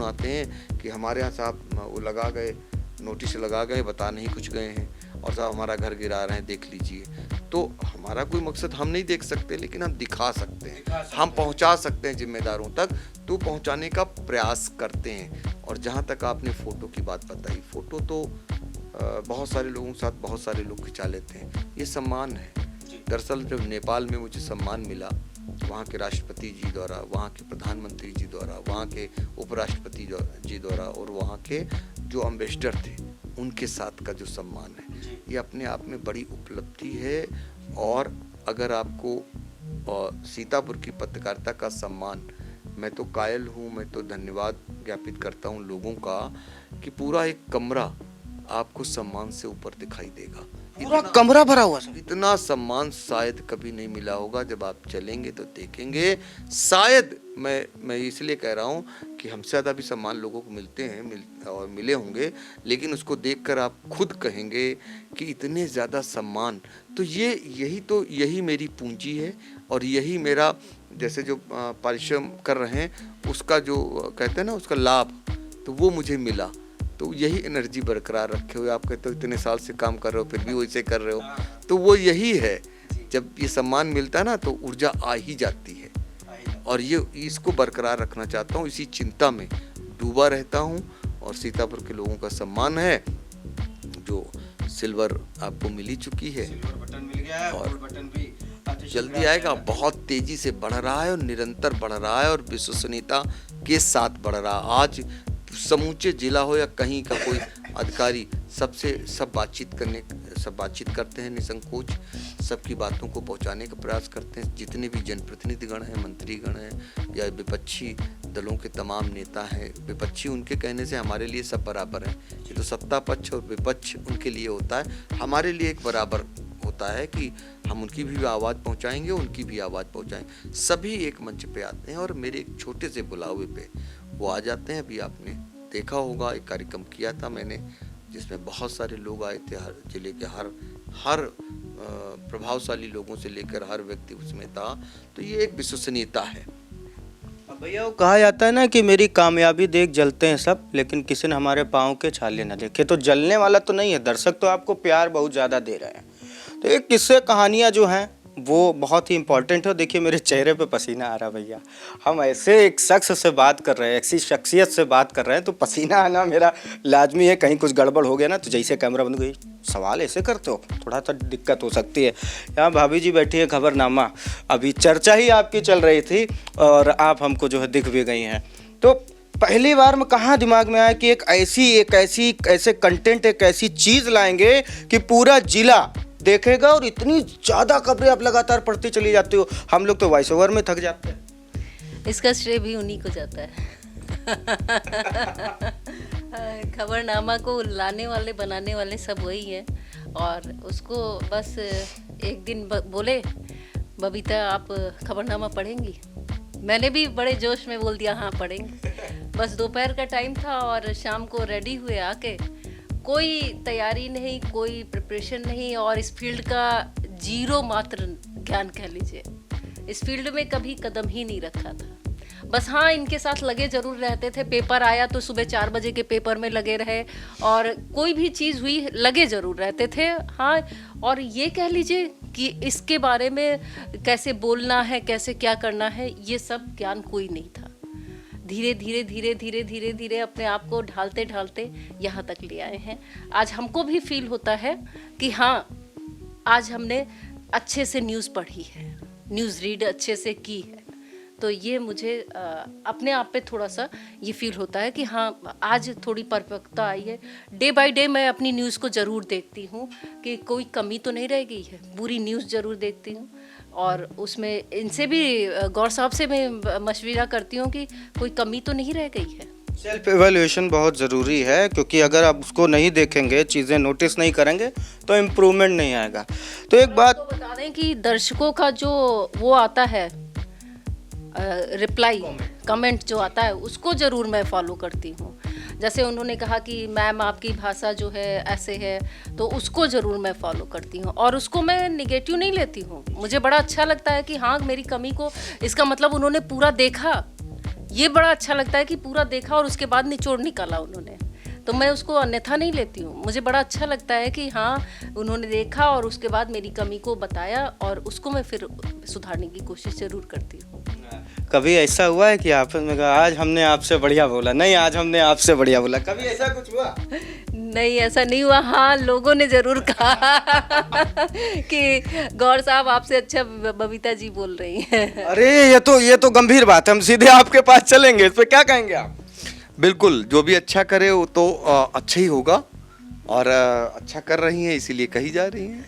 आते हैं कि हमारे यहाँ साहब वो लगा गए, नोटिस लगा गए, बता नहीं कुछ गए हैं, और साहब हमारा घर गिरा रहे हैं, देख लीजिए। तो हमारा कोई मकसद हम नहीं देख सकते, लेकिन हम दिखा सकते हैं, हम पहुंचा सकते हैं जिम्मेदारों तक, तो पहुंचाने का प्रयास करते हैं। और जहां तक आपने फ़ोटो की बात बताई, फ़ोटो तो बहुत सारे लोगों के साथ बहुत सारे लोग खिंचा लेते हैं, ये सम्मान है। दरअसल जब नेपाल में मुझे सम्मान मिला, वहाँ के राष्ट्रपति जी द्वारा, वहाँ के प्रधानमंत्री जी द्वारा, वहाँ के उपराष्ट्रपति जी द्वारा, और वहाँ के जो एम्बेसडर थे उनके साथ का जो सम्मान है, ये अपने आप में बड़ी उपलब्धि है। और अगर आपको सीतापुर की पत्रकारिता का सम्मान, मैं तो कायल हूँ, मैं तो धन्यवाद ज्ञापित करता हूँ लोगों का कि पूरा एक कमरा आपको सम्मान से ऊपर दिखाई देगा। पूरा कमरा भरा हुआ सर। इतना सम्मान शायद कभी नहीं मिला होगा। जब आप चलेंगे तो देखेंगे। शायद मैं इसलिए कह रहा हूँ कि हमसे ज़्यादा भी सम्मान लोगों को मिलते हैं और मिले होंगे, लेकिन उसको देखकर आप खुद कहेंगे कि इतने ज़्यादा सम्मान। तो यही मेरी पूंजी है और यही मेरा, जैसे जो परिश्रम कर रहे हैं उसका जो कहते हैं ना उसका लाभ, तो वो मुझे मिला। तो यही एनर्जी बरकरार रखे हुए। आप कहते हो इतने साल से काम कर रहे हो फिर भी वैसे कर रहे हो, तो वो यही है। जब ये सम्मान मिलता है ना तो ऊर्जा आ ही जाती है और ये इसको बरकरार रखना चाहता हूँ। इसी चिंता में डूबा रहता हूँ और सीतापुर के लोगों का सम्मान है जो सिल्वर आपको मिल ही चुकी है, बटन मिल गया है और बटन भी जल्दी आएगा। बहुत तेजी से बढ़ रहा है और निरंतर बढ़ रहा है और विश्वसनीयता के साथ बढ़ रहा है। आज समूचे जिला हो या कहीं का कोई अधिकारी सब बातचीत करते हैं निसंकोच, सबकी बातों को पहुंचाने का प्रयास करते हैं। जितने भी जनप्रतिनिधिगण हैं, मंत्रीगण हैं या विपक्षी दलों के तमाम नेता हैं, विपक्षी उनके कहने से हमारे लिए सब बराबर हैं। ये तो सत्ता पक्ष और विपक्ष उनके लिए होता है, हमारे लिए एक बराबर होता है कि हम उनकी भी आवाज़ पहुंचाएंगे, उनकी भी आवाज़ पहुंचाएंगे। सभी एक मंच पे आते हैं और मेरे एक छोटे से बुलावे पे वो आ जाते हैं। अभी आपने देखा होगा एक कार्यक्रम किया था मैंने जिसमें बहुत सारे लोग आए थे, हर जिले के हर प्रभावशाली लोगों से लेकर हर व्यक्ति उसमें था। तो ये एक विश्वसनीयता है। अब भैया वो कहा जाता है ना कि मेरी कामयाबी देख जलते हैं सब, लेकिन किसी ने हमारे पाँव के छाले न देखे। तो जलने वाला तो नहीं है, दर्शक तो आपको प्यार बहुत ज़्यादा दे रहे हैं। तो ये किस्से कहानियाँ जो हैं वो बहुत ही इंपॉर्टेंट है। देखिए मेरे चेहरे पे पसीना आ रहा भैया, हम ऐसे एक शख्स से बात कर रहे हैं, ऐसी शख्सियत से बात कर रहे हैं, तो पसीना आना मेरा लाजमी है। कहीं कुछ गड़बड़ हो गया ना तो जैसे कैमरा बंद गई, सवाल ऐसे करते हो, थोड़ा सा दिक्कत हो सकती है। यहाँ भाभी जी बैठी है, खबरनामा अभी चर्चा ही आपकी चल रही थी और आप हमको जो है दिख भी गई हैं। तो पहली बार में कहाँ दिमाग में आया कि ऐसे कंटेंट, एक ऐसी चीज़ लाएंगे कि पूरा जिला देखेगा और इतनी ज़्यादा खबरें आप लगातार पढ़ती चली जाती हो। हम लोग तो वॉइस ओवर में थक जाते हैं। इसका श्रेय भी उन्हीं को जाता है। खबरनामा को लाने वाले बनाने वाले सब वही हैं और उसको बस एक दिन बोले बबीता आप खबरनामा पढ़ेंगी। मैंने भी बड़े जोश में बोल दिया हाँ पढ़ेंगे। बस दोपहर का टाइम था और शाम को रेडी हुए आके, कोई तैयारी नहीं, कोई प्रिपरेशन नहीं और इस फील्ड का जीरो मात्र ज्ञान कह लीजिए। इस फील्ड में कभी कदम ही नहीं रखा था। बस हाँ इनके साथ लगे ज़रूर रहते थे। पेपर आया तो सुबह 4 बजे के पेपर में लगे रहे और कोई भी चीज़ हुई लगे ज़रूर रहते थे। हाँ, और ये कह लीजिए कि इसके बारे में कैसे बोलना है, कैसे क्या करना है, ये सब ज्ञान कोई नहीं था। धीरे धीरे अपने आप को ढालते ढालते यहाँ तक ले आए हैं। आज हमको भी फील होता है कि हाँ आज हमने अच्छे से न्यूज़ पढ़ी है, न्यूज़ रीड अच्छे से की है। तो ये मुझे अपने आप पे थोड़ा सा ये फील होता है कि हाँ आज थोड़ी परिपक्वता आई है। डे बाय डे मैं अपनी न्यूज़ को ज़रूर देखती हूँ कि कोई कमी तो नहीं रह गई है। बुरी न्यूज़ ज़रूर देखती हूँ और उसमें इनसे भी गौर साहब से मैं मशवरा करती हूँ कि कोई कमी तो नहीं रह गई है। सेल्फ एवेल्यूएशन बहुत ज़रूरी है, क्योंकि अगर आप उसको नहीं देखेंगे, चीज़ें नोटिस नहीं करेंगे तो इम्प्रूवमेंट नहीं आएगा। तो एक बात तो बता दें कि दर्शकों का जो वो आता है रिप्लाई कमेंट जो आता है उसको ज़रूर मैं फॉलो करती हूँ। जैसे उन्होंने कहा कि मैम आपकी भाषा जो है ऐसे है, तो उसको ज़रूर मैं फॉलो करती हूँ और उसको मैं निगेटिव नहीं लेती हूँ। मुझे बड़ा अच्छा लगता है कि हाँ मेरी कमी को, इसका मतलब उन्होंने पूरा देखा। ये बड़ा अच्छा लगता है कि पूरा देखा और उसके बाद निचोड़ निकाला उन्होंने, तो मैं उसको अन्यथा नहीं लेती हूँ। मुझे बड़ा अच्छा लगता है कि हाँ उन्होंने देखा और उसके बाद मेरी कमी को बताया और उसको मैं फिर सुधारने की कोशिश ज़रूर करती हूँ। कभी ऐसा हुआ है कि आपस में कहा आज हमने आपसे बढ़िया बोला, नहीं आज हमने आपसे बढ़िया बोला, कभी ऐसा कुछ हुआ? नहीं ऐसा नहीं हुआ। हाँ लोगों ने ज़रूर कहा कि गौर साहब आपसे अच्छा बबीता जी बोल रही हैं। अरे ये तो गंभीर बात है, हम सीधे आपके पास चलेंगे, इस पर क्या कहेंगे आप? बिल्कुल, जो भी अच्छा करे वो तो अच्छा ही होगा और अच्छा कर रही हैं इसीलिए कही जा रही हैं।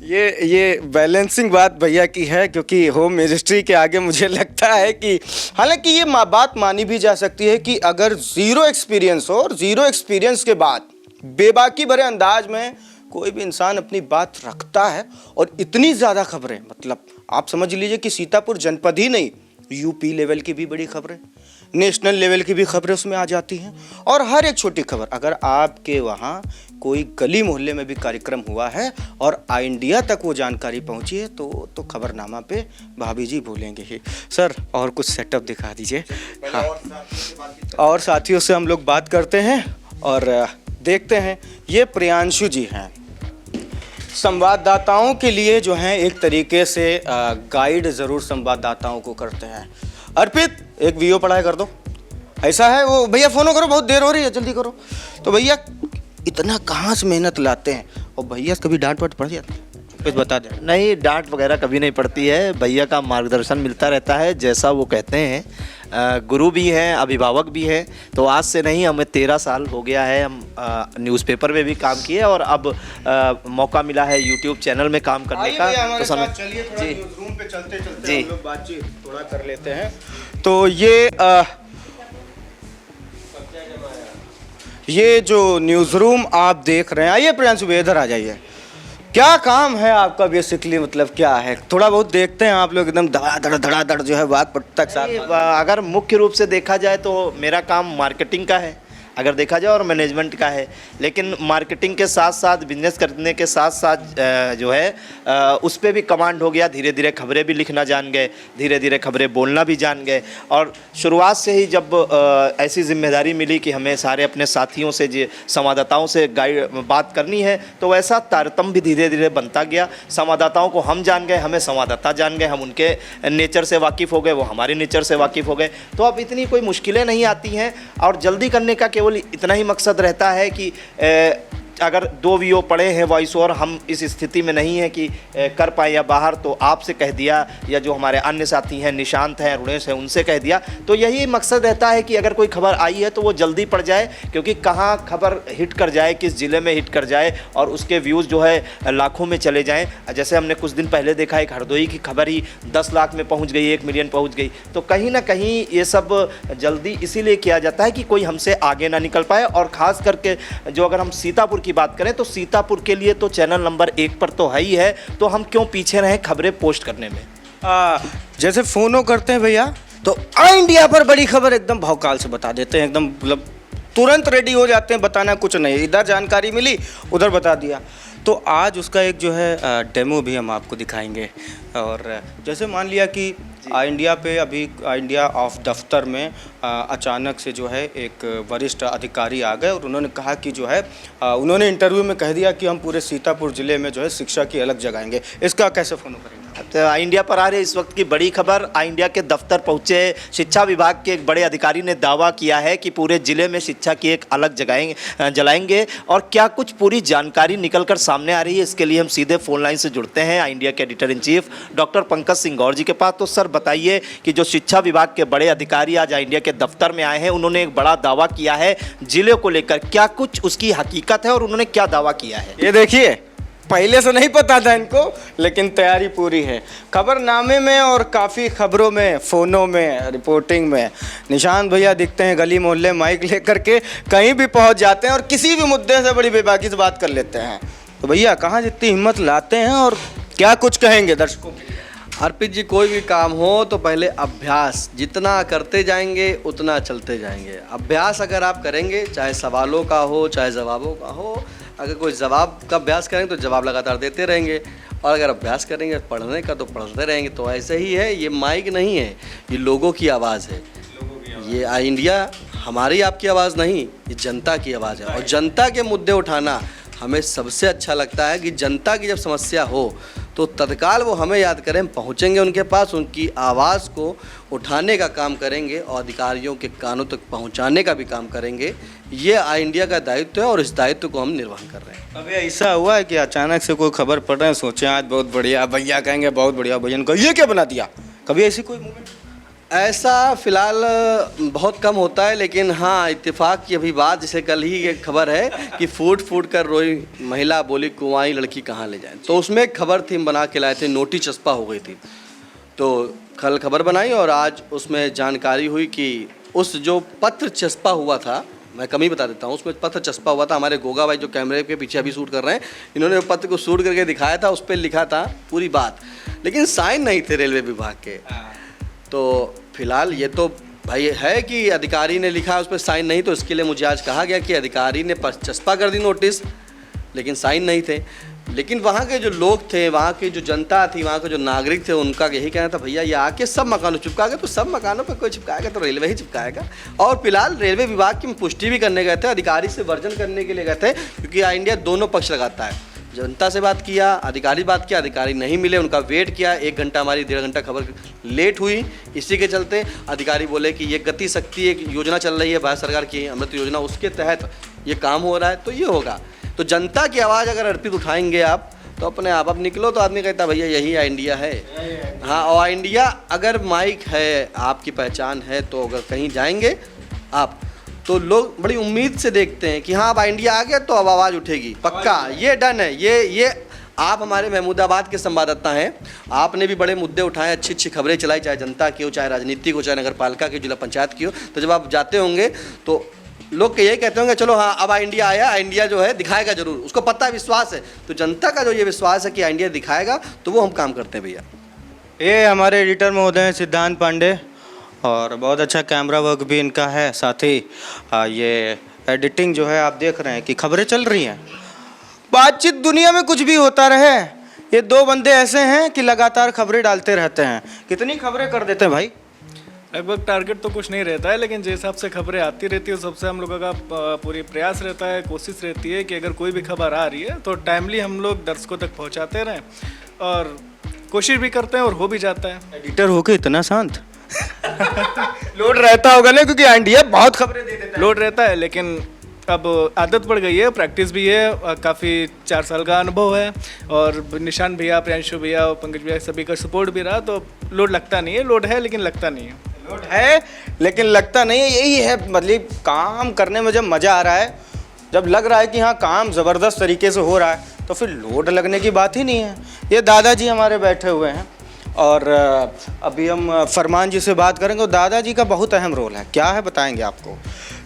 ये बैलेंसिंग बात भैया की है, क्योंकि होम मिनिस्ट्री के आगे मुझे लगता है कि हालांकि ये बात मानी भी जा सकती है कि अगर ज़ीरो एक्सपीरियंस हो और ज़ीरो एक्सपीरियंस के बाद बेबाकी भरे अंदाज में कोई भी इंसान अपनी बात रखता है और इतनी ज़्यादा खबरें, मतलब आप समझ लीजिए कि सीतापुर जनपद ही नहीं, यूपी लेवल की भी बड़ी खबरें, नेशनल लेवल की भी खबरें उसमें आ जाती हैं। और हर एक छोटी खबर, अगर आपके वहाँ कोई गली मोहल्ले में भी कार्यक्रम हुआ है और आई इंडिया तक वो जानकारी पहुँची है तो खबरनामा पे भाभी जी बोलेंगे ही। सर और कुछ सेटअप दिखा दीजिए। हाँ, और साथियों से हम लोग बात करते हैं और देखते हैं। ये प्रियांशु जी हैं, संवाददाताओं के लिए जो हैं एक तरीके से गाइड ज़रूर संवाददाताओं को करते हैं। अर्पित एक वीडियो पढ़ाई कर दो। ऐसा है वो भैया, फ़ोन करो, बहुत देर हो रही है, जल्दी करो। तो भैया इतना कहाँ से मेहनत लाते हैं, और भैया कभी डांट वाट पड़ जाती है? कुछ बता दें। नहीं, डांट वगैरह कभी नहीं पड़ती है, भैया का मार्गदर्शन मिलता रहता है। जैसा वो कहते हैं, गुरु भी हैं, अभिभावक भी हैं। तो आज से नहीं, हमें 13 साल हो गया है, हम न्यूज़पेपर में भी काम किए और अब मौका मिला है यूट्यूब चैनल में काम करने का। तो समय चलिए थोड़ा जी न्यूज़ रूम पे चलते चलते जी हम लोग बातचीत थोड़ा कर लेते हैं। तो ये जो न्यूज़ रूम आप देख रहे हैं, आइए प्रियांशु भैया इधर आ जाइए। क्या काम है आपका बेसिकली, मतलब क्या है? थोड़ा बहुत देखते हैं आप लोग एकदम धड़ाधड़ जो है बात तक साथ। अगर मुख्य रूप से देखा जाए तो मेरा काम मार्केटिंग का है, अगर देखा जाए, और मैनेजमेंट का है। लेकिन मार्केटिंग के साथ साथ, बिजनेस करने के साथ साथ जो है उस पर भी कमांड हो गया। धीरे धीरे खबरें भी लिखना जान गए, धीरे धीरे खबरें बोलना भी जान गए। और शुरुआत से ही जब ऐसी जिम्मेदारी मिली कि हमें सारे अपने साथियों से, संवाददाताओं से बात करनी है, तो वैसा तारतम्य भी धीरे धीरे बनता गया। संवाददाताओं को हम जान गए, हमें संवाददाता जान गए, हम उनके नेचर से वाकिफ़ हो गए, वो हमारे नेचर से वाकिफ़ हो गए। तो अब इतनी कोई मुश्किलें नहीं आती हैं, और जल्दी करने का केवल इतना ही मकसद रहता है कि अगर 2 वीडियो पड़े हैं वॉइस ओवर, हम इस स्थिति में नहीं है कि कर पाए या बाहर, तो आपसे कह दिया, या जो हमारे अन्य साथी हैं, निशांत हैं, रुणेश हैं, उनसे कह दिया। तो यही मकसद रहता है कि अगर कोई खबर आई है तो वो जल्दी पड़ जाए, क्योंकि कहाँ खबर हिट कर जाए, किस ज़िले में हिट कर जाए, और उसके व्यूज़ जो है लाखों में चले जाएँ। जैसे हमने कुछ दिन पहले देखा, एक हरदोई की खबर ही 10 लाख में पहुँच गई, 1 मिलियन पहुँच गई। तो कहीं ना कहीं ये सब जल्दी इसीलिए किया जाता है कि कोई हमसे आगे ना निकल पाए। और ख़ास करके जो अगर हम सीतापुर की बात करें, तो सीतापुर के लिए तो चैनल नंबर 1 पर तो है ही है, तो हम क्यों पीछे रहें खबरें पोस्ट करने में। जैसे फ़ोनो करते हैं भैया, तो आई इंडिया पर बड़ी खबर एकदम भौकाल से बता देते हैं, एकदम मतलब तुरंत रेडी हो जाते हैं, बताना कुछ नहीं, इधर जानकारी मिली उधर बता दिया। तो आज उसका एक जो है डेमो भी हम आपको दिखाएंगे। और जैसे मान लिया कि आई इंडिया पे अभी आई इंडिया ऑफ दफ्तर में अचानक से जो है एक वरिष्ठ अधिकारी आ गए, और उन्होंने कहा कि जो है उन्होंने इंटरव्यू में कह दिया कि हम पूरे सीतापुर ज़िले में जो है शिक्षा की अलग जगाएंगे। इसका कैसे फ़ोन करेंगे? तो आई इंडिया पर आ रही इस वक्त की बड़ी खबर, आई इंडिया के दफ्तर पहुंचे शिक्षा विभाग के एक बड़े अधिकारी ने दावा किया है कि पूरे ज़िले में शिक्षा की एक अलग जगह जलाएंगे। और क्या कुछ पूरी जानकारी निकलकर सामने आ रही है, इसके लिए हम सीधे फ़ोन लाइन से जुड़ते हैं आई इंडिया के editor in chief doctor Pankaj Singh Gaur ji के पास। तो सर बताइए कि जो शिक्षा विभाग के बड़े अधिकारी आज आई इंडिया के दफ्तर में आए हैं, उन्होंने एक बड़ा दावा किया है ज़िले को लेकर, क्या कुछ उसकी हकीकत है और उन्होंने क्या दावा किया है? ये देखिए, पहले से नहीं पता था इनको, लेकिन तैयारी पूरी है। खबरनामे में और काफ़ी खबरों में, फ़ोनों में, रिपोर्टिंग में निशांत भैया दिखते हैं गली मोहल्ले माइक लेकर के कहीं भी पहुंच जाते हैं और किसी भी मुद्दे से बड़ी बेबाकी से बात कर लेते हैं। तो भैया कहाँ जितनी हिम्मत लाते हैं और क्या कुछ कहेंगे दर्शकों के लिए? अर्पित जी, कोई भी काम हो तो पहले अभ्यास, जितना करते जाएंगे उतना चलते जाएंगे। अभ्यास अगर आप करेंगे, चाहे सवालों का हो चाहे जवाबों का हो, अगर कोई जवाब का अभ्यास करेंगे तो जवाब लगातार देते रहेंगे, और अगर अभ्यास करेंगे पढ़ने का तो पढ़ते रहेंगे। तो ऐसे ही है, ये माइक नहीं है, ये लोगों की आवाज़ है। ये आई इंडिया हमारी आपकी आवाज़ नहीं, ये जनता की आवाज़ है। और जनता के मुद्दे उठाना हमें सबसे अच्छा लगता है कि जनता की जब समस्या हो तो तत्काल वो हमें याद करें, हम पहुँचेंगे उनके पास, उनकी आवाज़ को उठाने का काम करेंगे और अधिकारियों के कानों तक पहुँचाने का भी काम करेंगे। ये आई इंडिया का दायित्व है और इस दायित्व को हम निर्वहन कर रहे हैं। अभी ऐसा हुआ है कि अचानक से कोई खबर पढ़ रहे हैं, सोचे आज बहुत बढ़िया, भैया कहेंगे बहुत बढ़िया, भैया को ये क्या बना दिया? कभी ऐसी कोई मूवमेंट? ऐसा फ़िलहाल बहुत कम होता है, लेकिन हाँ, इत्तेफाक की अभी बात, जैसे कल ही एक खबर है कि फूट फूट कर रोई महिला, बोली कुंवारी लड़की कहाँ ले जाएं। तो उसमें एक खबर थी, हम बना के लाए थे, नोटी चस्पा हो गई थी। तो कल खबर बनाई और आज उसमें जानकारी हुई कि उस जो पत्र चस्पा हुआ था मैं कम ही बता देता हूँ। उसमें पत्र चस्पा हुआ था, हमारे गोगा भाई जो कैमरे के पीछे अभी शूट कर रहे हैं, इन्होंने पत्र को शूट करके दिखाया था, उस पर लिखा था पूरी बात, लेकिन साइन नहीं थे रेलवे विभाग के। तो फिलहाल ये तो भाई है कि अधिकारी ने लिखा, उस पर साइन नहीं, तो इसके लिए मुझे आज कहा गया कि अधिकारी ने चस्पा कर दी नोटिस, लेकिन साइन नहीं थे। लेकिन वहाँ के जो लोग थे, वहाँ की जो जनता थी, वहाँ के जो नागरिक थे, उनका यही कहना था भैया ये आके सब मकानों चिपकाएगा, तो सब मकानों पर कोई चिपकाएगा तो रेलवे ही चिपकाएगा। और फिलहाल रेलवे विभाग की पुष्टि भी करने गए थे, अधिकारी से वर्जन करने के लिए गए थे, क्योंकि आई इंडिया दोनों पक्ष लगाता है। जनता से बात किया, अधिकारी बात किया, अधिकारी नहीं मिले, उनका वेट किया, 1 घंटा हमारी 1.5 घंटा खबर लेट हुई। इसी के चलते अधिकारी बोले कि ये गति शक्ति एक योजना चल रही है भारत सरकार की अमृत योजना, उसके तहत ये काम हो रहा है, तो ये होगा। तो जनता की आवाज़ अगर अर्पित उठाएंगे आप, तो अपने आप निकलो, तो आदमी कहता भैया यही आई इंडिया है। हाँ, और आई इंडिया अगर माइक है, आपकी पहचान है, तो अगर कहीं जाएंगे आप, तो लोग बड़ी उम्मीद से देखते हैं कि हाँ अब इंडिया आ गया तो अब आवाज़ उठेगी, पक्का ये डन है। ये आप हमारे महमूदाबाद के संवाददाता हैं, आपने भी बड़े मुद्दे उठाए, अच्छी अच्छी खबरें चलाई, चाहे जनता की हो, चाहे राजनीति हो, चाहे नगर पालिका की, जिला पंचायत की हो। तो जब आप जाते होंगे तो लोग यही कहते होंगे चलो हाँ अब इंडिया आया, इंडिया जो है दिखाएगा जरूर, उसको पता है, विश्वास है। तो जनता का जो ये विश्वास है कि इंडिया दिखाएगा, तो वो हम काम करते हैं भैया। ये हमारे एडिटर महोदय हैं सिद्धांत पांडे, और बहुत अच्छा कैमरा वर्क भी इनका है, साथ ही ये एडिटिंग जो है आप देख रहे हैं कि खबरें चल रही हैं। बातचीत दुनिया में कुछ भी होता रहे, ये 2 बंदे ऐसे हैं कि लगातार खबरें डालते रहते हैं। कितनी खबरें कर देते हैं भाई? लगभग टारगेट तो कुछ नहीं रहता है, लेकिन जिस हिसाब से खबरें आती रहती है, सबसे हम लोगों का पूरी प्रयास रहता है, कोशिश रहती है कि अगर कोई भी खबर आ रही है तो टाइमली हम लोग दर्शकों तक पहुंचाते रहें, और कोशिश भी करते हैं और हो भी जाता है। एडिटर होके इतना शांत लोड रहता होगा ना, क्योंकि इंडिया बहुत खबरें दे देता है। लोड रहता है, लेकिन अब आदत पड़ गई है, प्रैक्टिस भी है, काफ़ी 4 साल का अनुभव है, और निशान भैया, प्रियांशु भैया और पंकज भैया सभी का सपोर्ट भी रहा, तो लोड लगता नहीं है। लोड है लेकिन लगता नहीं है। लोड है लेकिन लगता नहीं है, यही है मतलब काम करने में जब मज़ा आ रहा है, जब लग रहा है कि हाँ काम ज़बरदस्त तरीके से हो रहा है, तो फिर लोड लगने की बात ही नहीं है। ये दादाजी हमारे बैठे हुए हैं, और अभी हम फरमान जी से बात करेंगे, और दादाजी का बहुत अहम रोल है, क्या है बताएंगे आपको।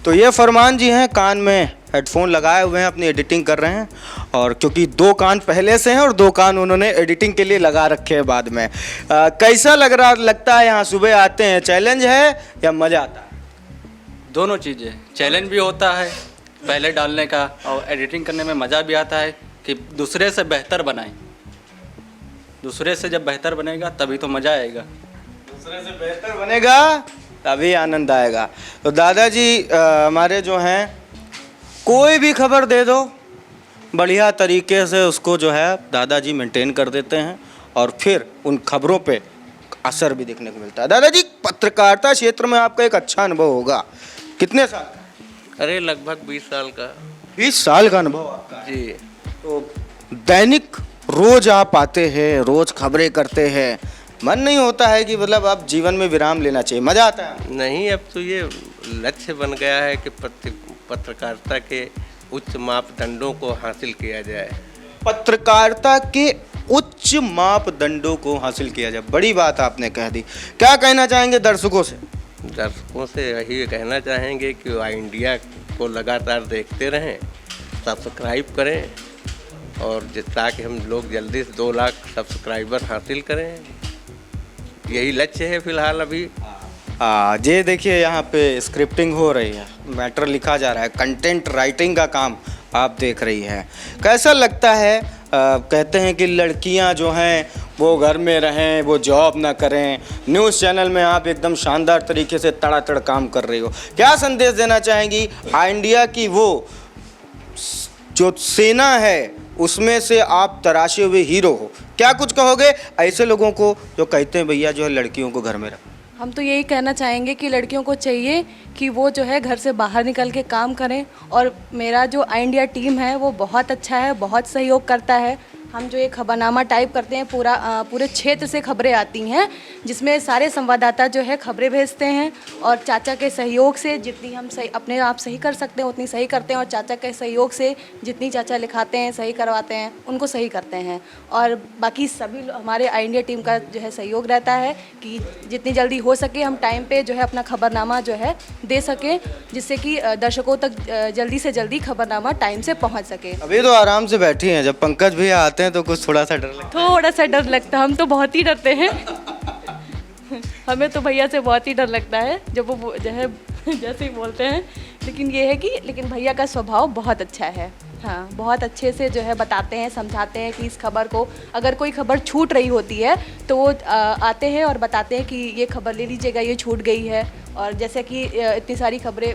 तो ये फरमान जी हैं, कान में हेडफोन लगाए हुए हैं, अपनी एडिटिंग कर रहे हैं, और क्योंकि 2 कान पहले से हैं और 2 कान उन्होंने एडिटिंग के लिए लगा रखे हैं बाद में। कैसा लगता है यहाँ सुबह आते हैं? चैलेंज है या मज़ा आता है? दोनों चीज़ें, चैलेंज भी होता है पहले डालने का, और एडिटिंग करने में मज़ा भी आता है कि दूसरे से बेहतर बनाएं। दूसरे से जब बेहतर बनेगा तभी तो मज़ा आएगा। दूसरे से बेहतर बनेगा तभी आनंद आएगा। तो दादाजी हमारे जो हैं, कोई भी खबर दे दो बढ़िया तरीके से उसको जो है दादाजी मेंटेन कर देते हैं, और फिर उन खबरों पे असर भी देखने को मिलता है। दादाजी, पत्रकारिता क्षेत्र में आपका एक अच्छा अनुभव होगा, कितने साल का? अरे लगभग 20 साल का। 20 साल का अनुभव आपका? जी। तो दैनिक रोज आप आते हैं, रोज खबरें करते हैं, मन नहीं होता है कि मतलब आप जीवन में विराम लेना चाहिए? मज़ा आता है? नहीं, अब तो ये लक्ष्य बन गया है कि पत्रकारिता के उच्च मापदंडों को हासिल किया जाए। पत्रकारिता के उच्च मापदंडों को हासिल किया जाए, बड़ी बात आपने कह दी। क्या कहना चाहेंगे दर्शकों से? दर्शकों से यही कहना चाहेंगे कि आई इंडिया को लगातार देखते रहें, सब्सक्राइब करें, और ताकि हम लोग जल्दी से 2 लाख सब्सक्राइबर हासिल करें, यही लक्ष्य है फिलहाल अभी। ये देखिए यहाँ पे स्क्रिप्टिंग हो रही है, मैटर लिखा जा रहा है, कंटेंट राइटिंग का काम आप देख रही हैं। कैसा लगता है? कहते हैं कि लड़कियां जो हैं वो घर में रहें, वो जॉब ना करें, न्यूज़ चैनल में आप एकदम शानदार तरीके से तड़ातड़ काम कर रही हो, क्या संदेश देना चाहेंगी? इंडिया की वो जो सेना है उसमें से आप तराशे हुए हीरो हो, क्या कुछ कहोगे ऐसे लोगों को जो कहते हैं भैया जो है लड़कियों को घर में रखो? हम तो यही कहना चाहेंगे कि लड़कियों को चाहिए कि वो जो है घर से बाहर निकल के काम करें, और मेरा जो आई इंडिया टीम है वो बहुत अच्छा है, बहुत सहयोग करता है, हम जो ये खबरनामा टाइप करते हैं पूरे क्षेत्र से खबरें आती हैं, जिसमें सारे संवाददाता जो है खबरें भेजते हैं और चाचा के सहयोग से जितनी हम सही अपने आप सही कर सकते हैं उतनी सही करते हैं, और चाचा के सहयोग से जितनी चाचा लिखाते हैं सही करवाते हैं उनको सही करते हैं। और बाकी सभी हमारे आई इंडिया टीम का जो है सहयोग रहता है कि जितनी जल्दी हो सके हम टाइम पे जो है अपना खबरनामा जो है दे सकें, जिससे कि दर्शकों तक जल्दी से जल्दी खबरनामा टाइम से पहुंच सके। अभी तो आराम से बैठी हैं, जब पंकज भैया आते हैं तो कुछ थोड़ा सा डर लगता थोड़ा सा डर लगता है, हम तो बहुत ही डरते हैं। हमें तो भैया से बहुत ही डर लगता है जब वो जो है जैसे ही बोलते हैं, लेकिन ये है कि भैया का स्वभाव बहुत अच्छा है। हाँ, बहुत अच्छे से जो है बताते हैं, समझाते हैं कि इस खबर को अगर कोई खबर छूट रही होती है तो वो आते हैं और बताते हैं कि ये खबर ले लीजिएगा, ये छूट गई है। और जैसे कि इतनी सारी खबरें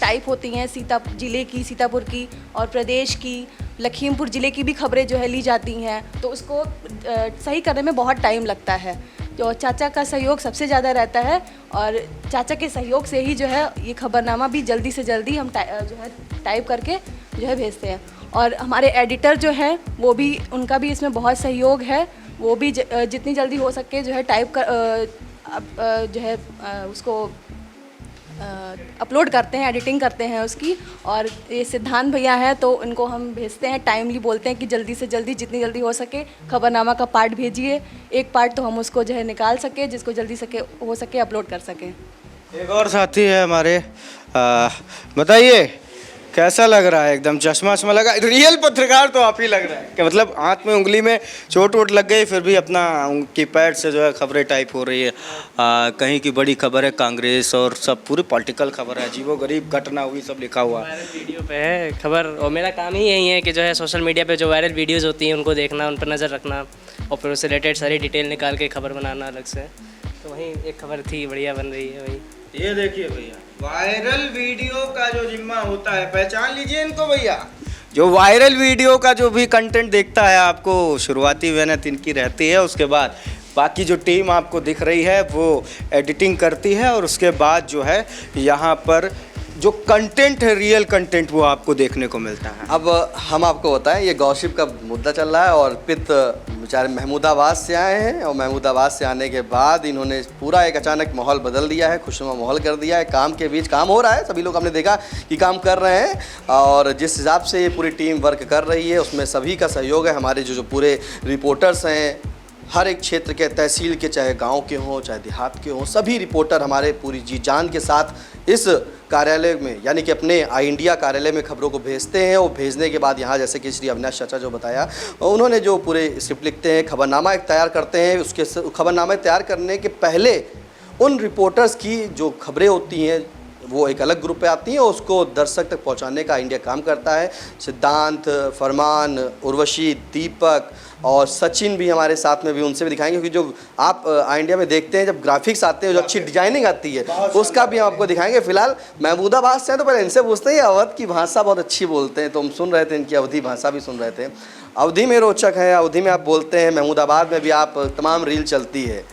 टाइप होती हैं सीतापुर की और प्रदेश की, लखीमपुर ज़िले की भी खबरें जो है ली जाती हैं, तो उसको सही करने में बहुत टाइम लगता है। जो चाचा का सहयोग सबसे ज़्यादा रहता है और चाचा के सहयोग से ही जो है ये खबरनामा भी जल्दी से जल्दी हम जो है टाइप करके जो है भेजते हैं। और हमारे एडिटर जो हैं वो भी, उनका भी इसमें बहुत सहयोग है, वो भी जितनी जल्दी हो सके जो है टाइप कर जो है उसको अपलोड करते हैं, एडिटिंग करते हैं उसकी। और ये सिद्धांत भैया हैं तो इनको हम भेजते हैं, टाइमली बोलते हैं कि जल्दी से जल्दी जितनी जल्दी हो सके खबरनामा का पार्ट भेजिए, एक पार्ट तो हम उसको जो है निकाल सके, जिसको जल्दी हो सके अपलोड कर सकें। एक और साथी है हमारे, बताइए कैसा लग रहा है? एकदम चश्मा वश्मा लगा, रियल पत्रकार तो आप ही लग रहा है कि मतलब हाथ में उंगली में चोट वोट लग गई फिर भी अपना कीपैड से जो है खबरें टाइप हो रही है। कहीं की बड़ी खबर है, कांग्रेस और सब पूरी पॉलिटिकल खबर है, अजीबो गरीब घटना हुई सब लिखा हुआ है। वायरल वीडियो पे है खबर, और मेरा काम ही यही है कि जो है सोशल मीडिया पे जो वायरल वीडियोज़ होती हैं उनको देखना, उन पर नज़र रखना और फिर उससे रिलेटेड सारी डिटेल निकाल के खबर बनाना अलग से। तो वही एक खबर थी, बढ़िया बन रही है वही। ये देखिए भैया, वायरल वीडियो का जो जिम्मा होता है, पहचान लीजिए इनको भैया, जो वायरल वीडियो का जो भी कंटेंट देखता है आपको शुरुआती मेहनत इनकी रहती है, उसके बाद बाकी जो टीम आपको दिख रही है वो एडिटिंग करती है और उसके बाद जो है यहाँ पर जो कंटेंट है, रियल कंटेंट, वो आपको देखने को मिलता है। अब हम आपको बताएं, ये गॉसिप का मुद्दा चल रहा है और पित बेचारे महमूदाबाद से आए हैं और महमूदाबाद से आने के बाद इन्होंने पूरा एक अचानक माहौल बदल दिया है, खुशनुमा माहौल कर दिया है। काम के बीच काम हो रहा है, सभी लोग हमने देखा कि काम कर रहे हैं और जिस हिसाब से ये पूरी टीम वर्क कर रही है उसमें सभी का सहयोग है। हमारे जो पूरे रिपोर्टर्स हैं, हर एक क्षेत्र के, तहसील के, चाहे गांव के हों चाहे देहात के हों, सभी रिपोर्टर हमारे पूरी जी जान के साथ इस कार्यालय में यानी कि अपने आई इंडिया कार्यालय में खबरों को भेजते हैं। और भेजने के बाद यहाँ जैसे कि श्री अविनाश चाचा जो बताया, उन्होंने जो पूरे स्क्रिप्ट लिखते हैं, खबरनामा एक तैयार करते हैं। उसके खबरनामा तैयार करने के पहले उन रिपोर्टर्स की जो खबरें होती हैं वो एक अलग ग्रुप पे आती हैं और उसको दर्शक तक पहुंचाने का इंडिया काम करता है। सिद्धांत, फरमान, उर्वशी, दीपक और सचिन भी हमारे साथ में भी, उनसे भी दिखाएंगे क्योंकि जो आप इंडिया में देखते हैं जब ग्राफिक्स आते हैं, जो अच्छी डिजाइनिंग आती है उसका भी हम आपको दिखाएंगे। फिलहाल महमूदाबाद से हैं तो पहले इनसे पूछते हैं, अवध की भाषा बहुत अच्छी बोलते हैं, तो हम सुन रहे थे इनकी अवधी भाषा भी सुन रहे थे। अवधी में रोचक है, अवधी में आप बोलते हैं, महमूदाबाद में भी आप तमाम रील चलती है,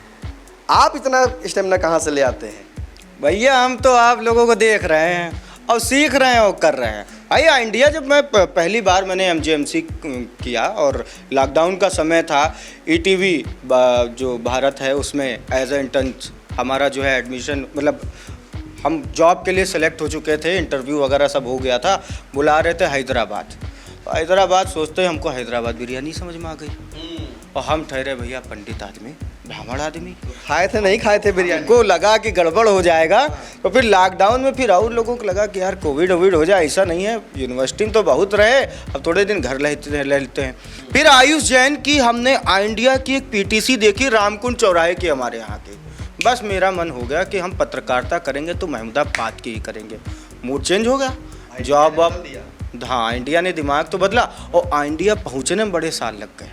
आप इतना स्टेमिना कहाँ से ले आते हैं? भैया हम तो आप लोगों को देख रहे हैं और सीख रहे हैं और कर रहे हैं। भैया इंडिया जब मैं पहली बार मैंने MGMC किया और लॉकडाउन का समय था, ETV जो भारत है उसमें एज ए इंटर्न हमारा जो है एडमिशन, मतलब हम जॉब के लिए सेलेक्ट हो चुके थे, इंटरव्यू वगैरह सब हो गया था, बुला रहे थे हैदराबाद। हैदराबाद सोचते हमको हैदराबाद बिरयानी समझ में आ गई और हम ठहरे भैया पंडित आदमी, ब्राह्मण आदमी, खाए थे नहीं खाए थे बिरयानी, को लगा कि गड़बड़ हो जाएगा। तो फिर लॉकडाउन में फिर और लोगों को लगा कि यार कोविड वोविड हो जाए, ऐसा नहीं है, यूनिवर्सिटी में तो बहुत रहे, अब थोड़े दिन घर ले लेते हैं। फिर आयुष जैन की हमने आई इंडिया की एक PTC देखी, रामकुंड चौराहे की हमारे यहाँ की, बस मेरा मन हो गया कि हम पत्रकारिता करेंगे तो महमूदाबाद की ही करेंगे। मूड चेंज हो गया, जॉब अब, हाँ इंडिया ने दिमाग तो बदला और आई इंडिया पहुँचने में बड़े साल लग गए।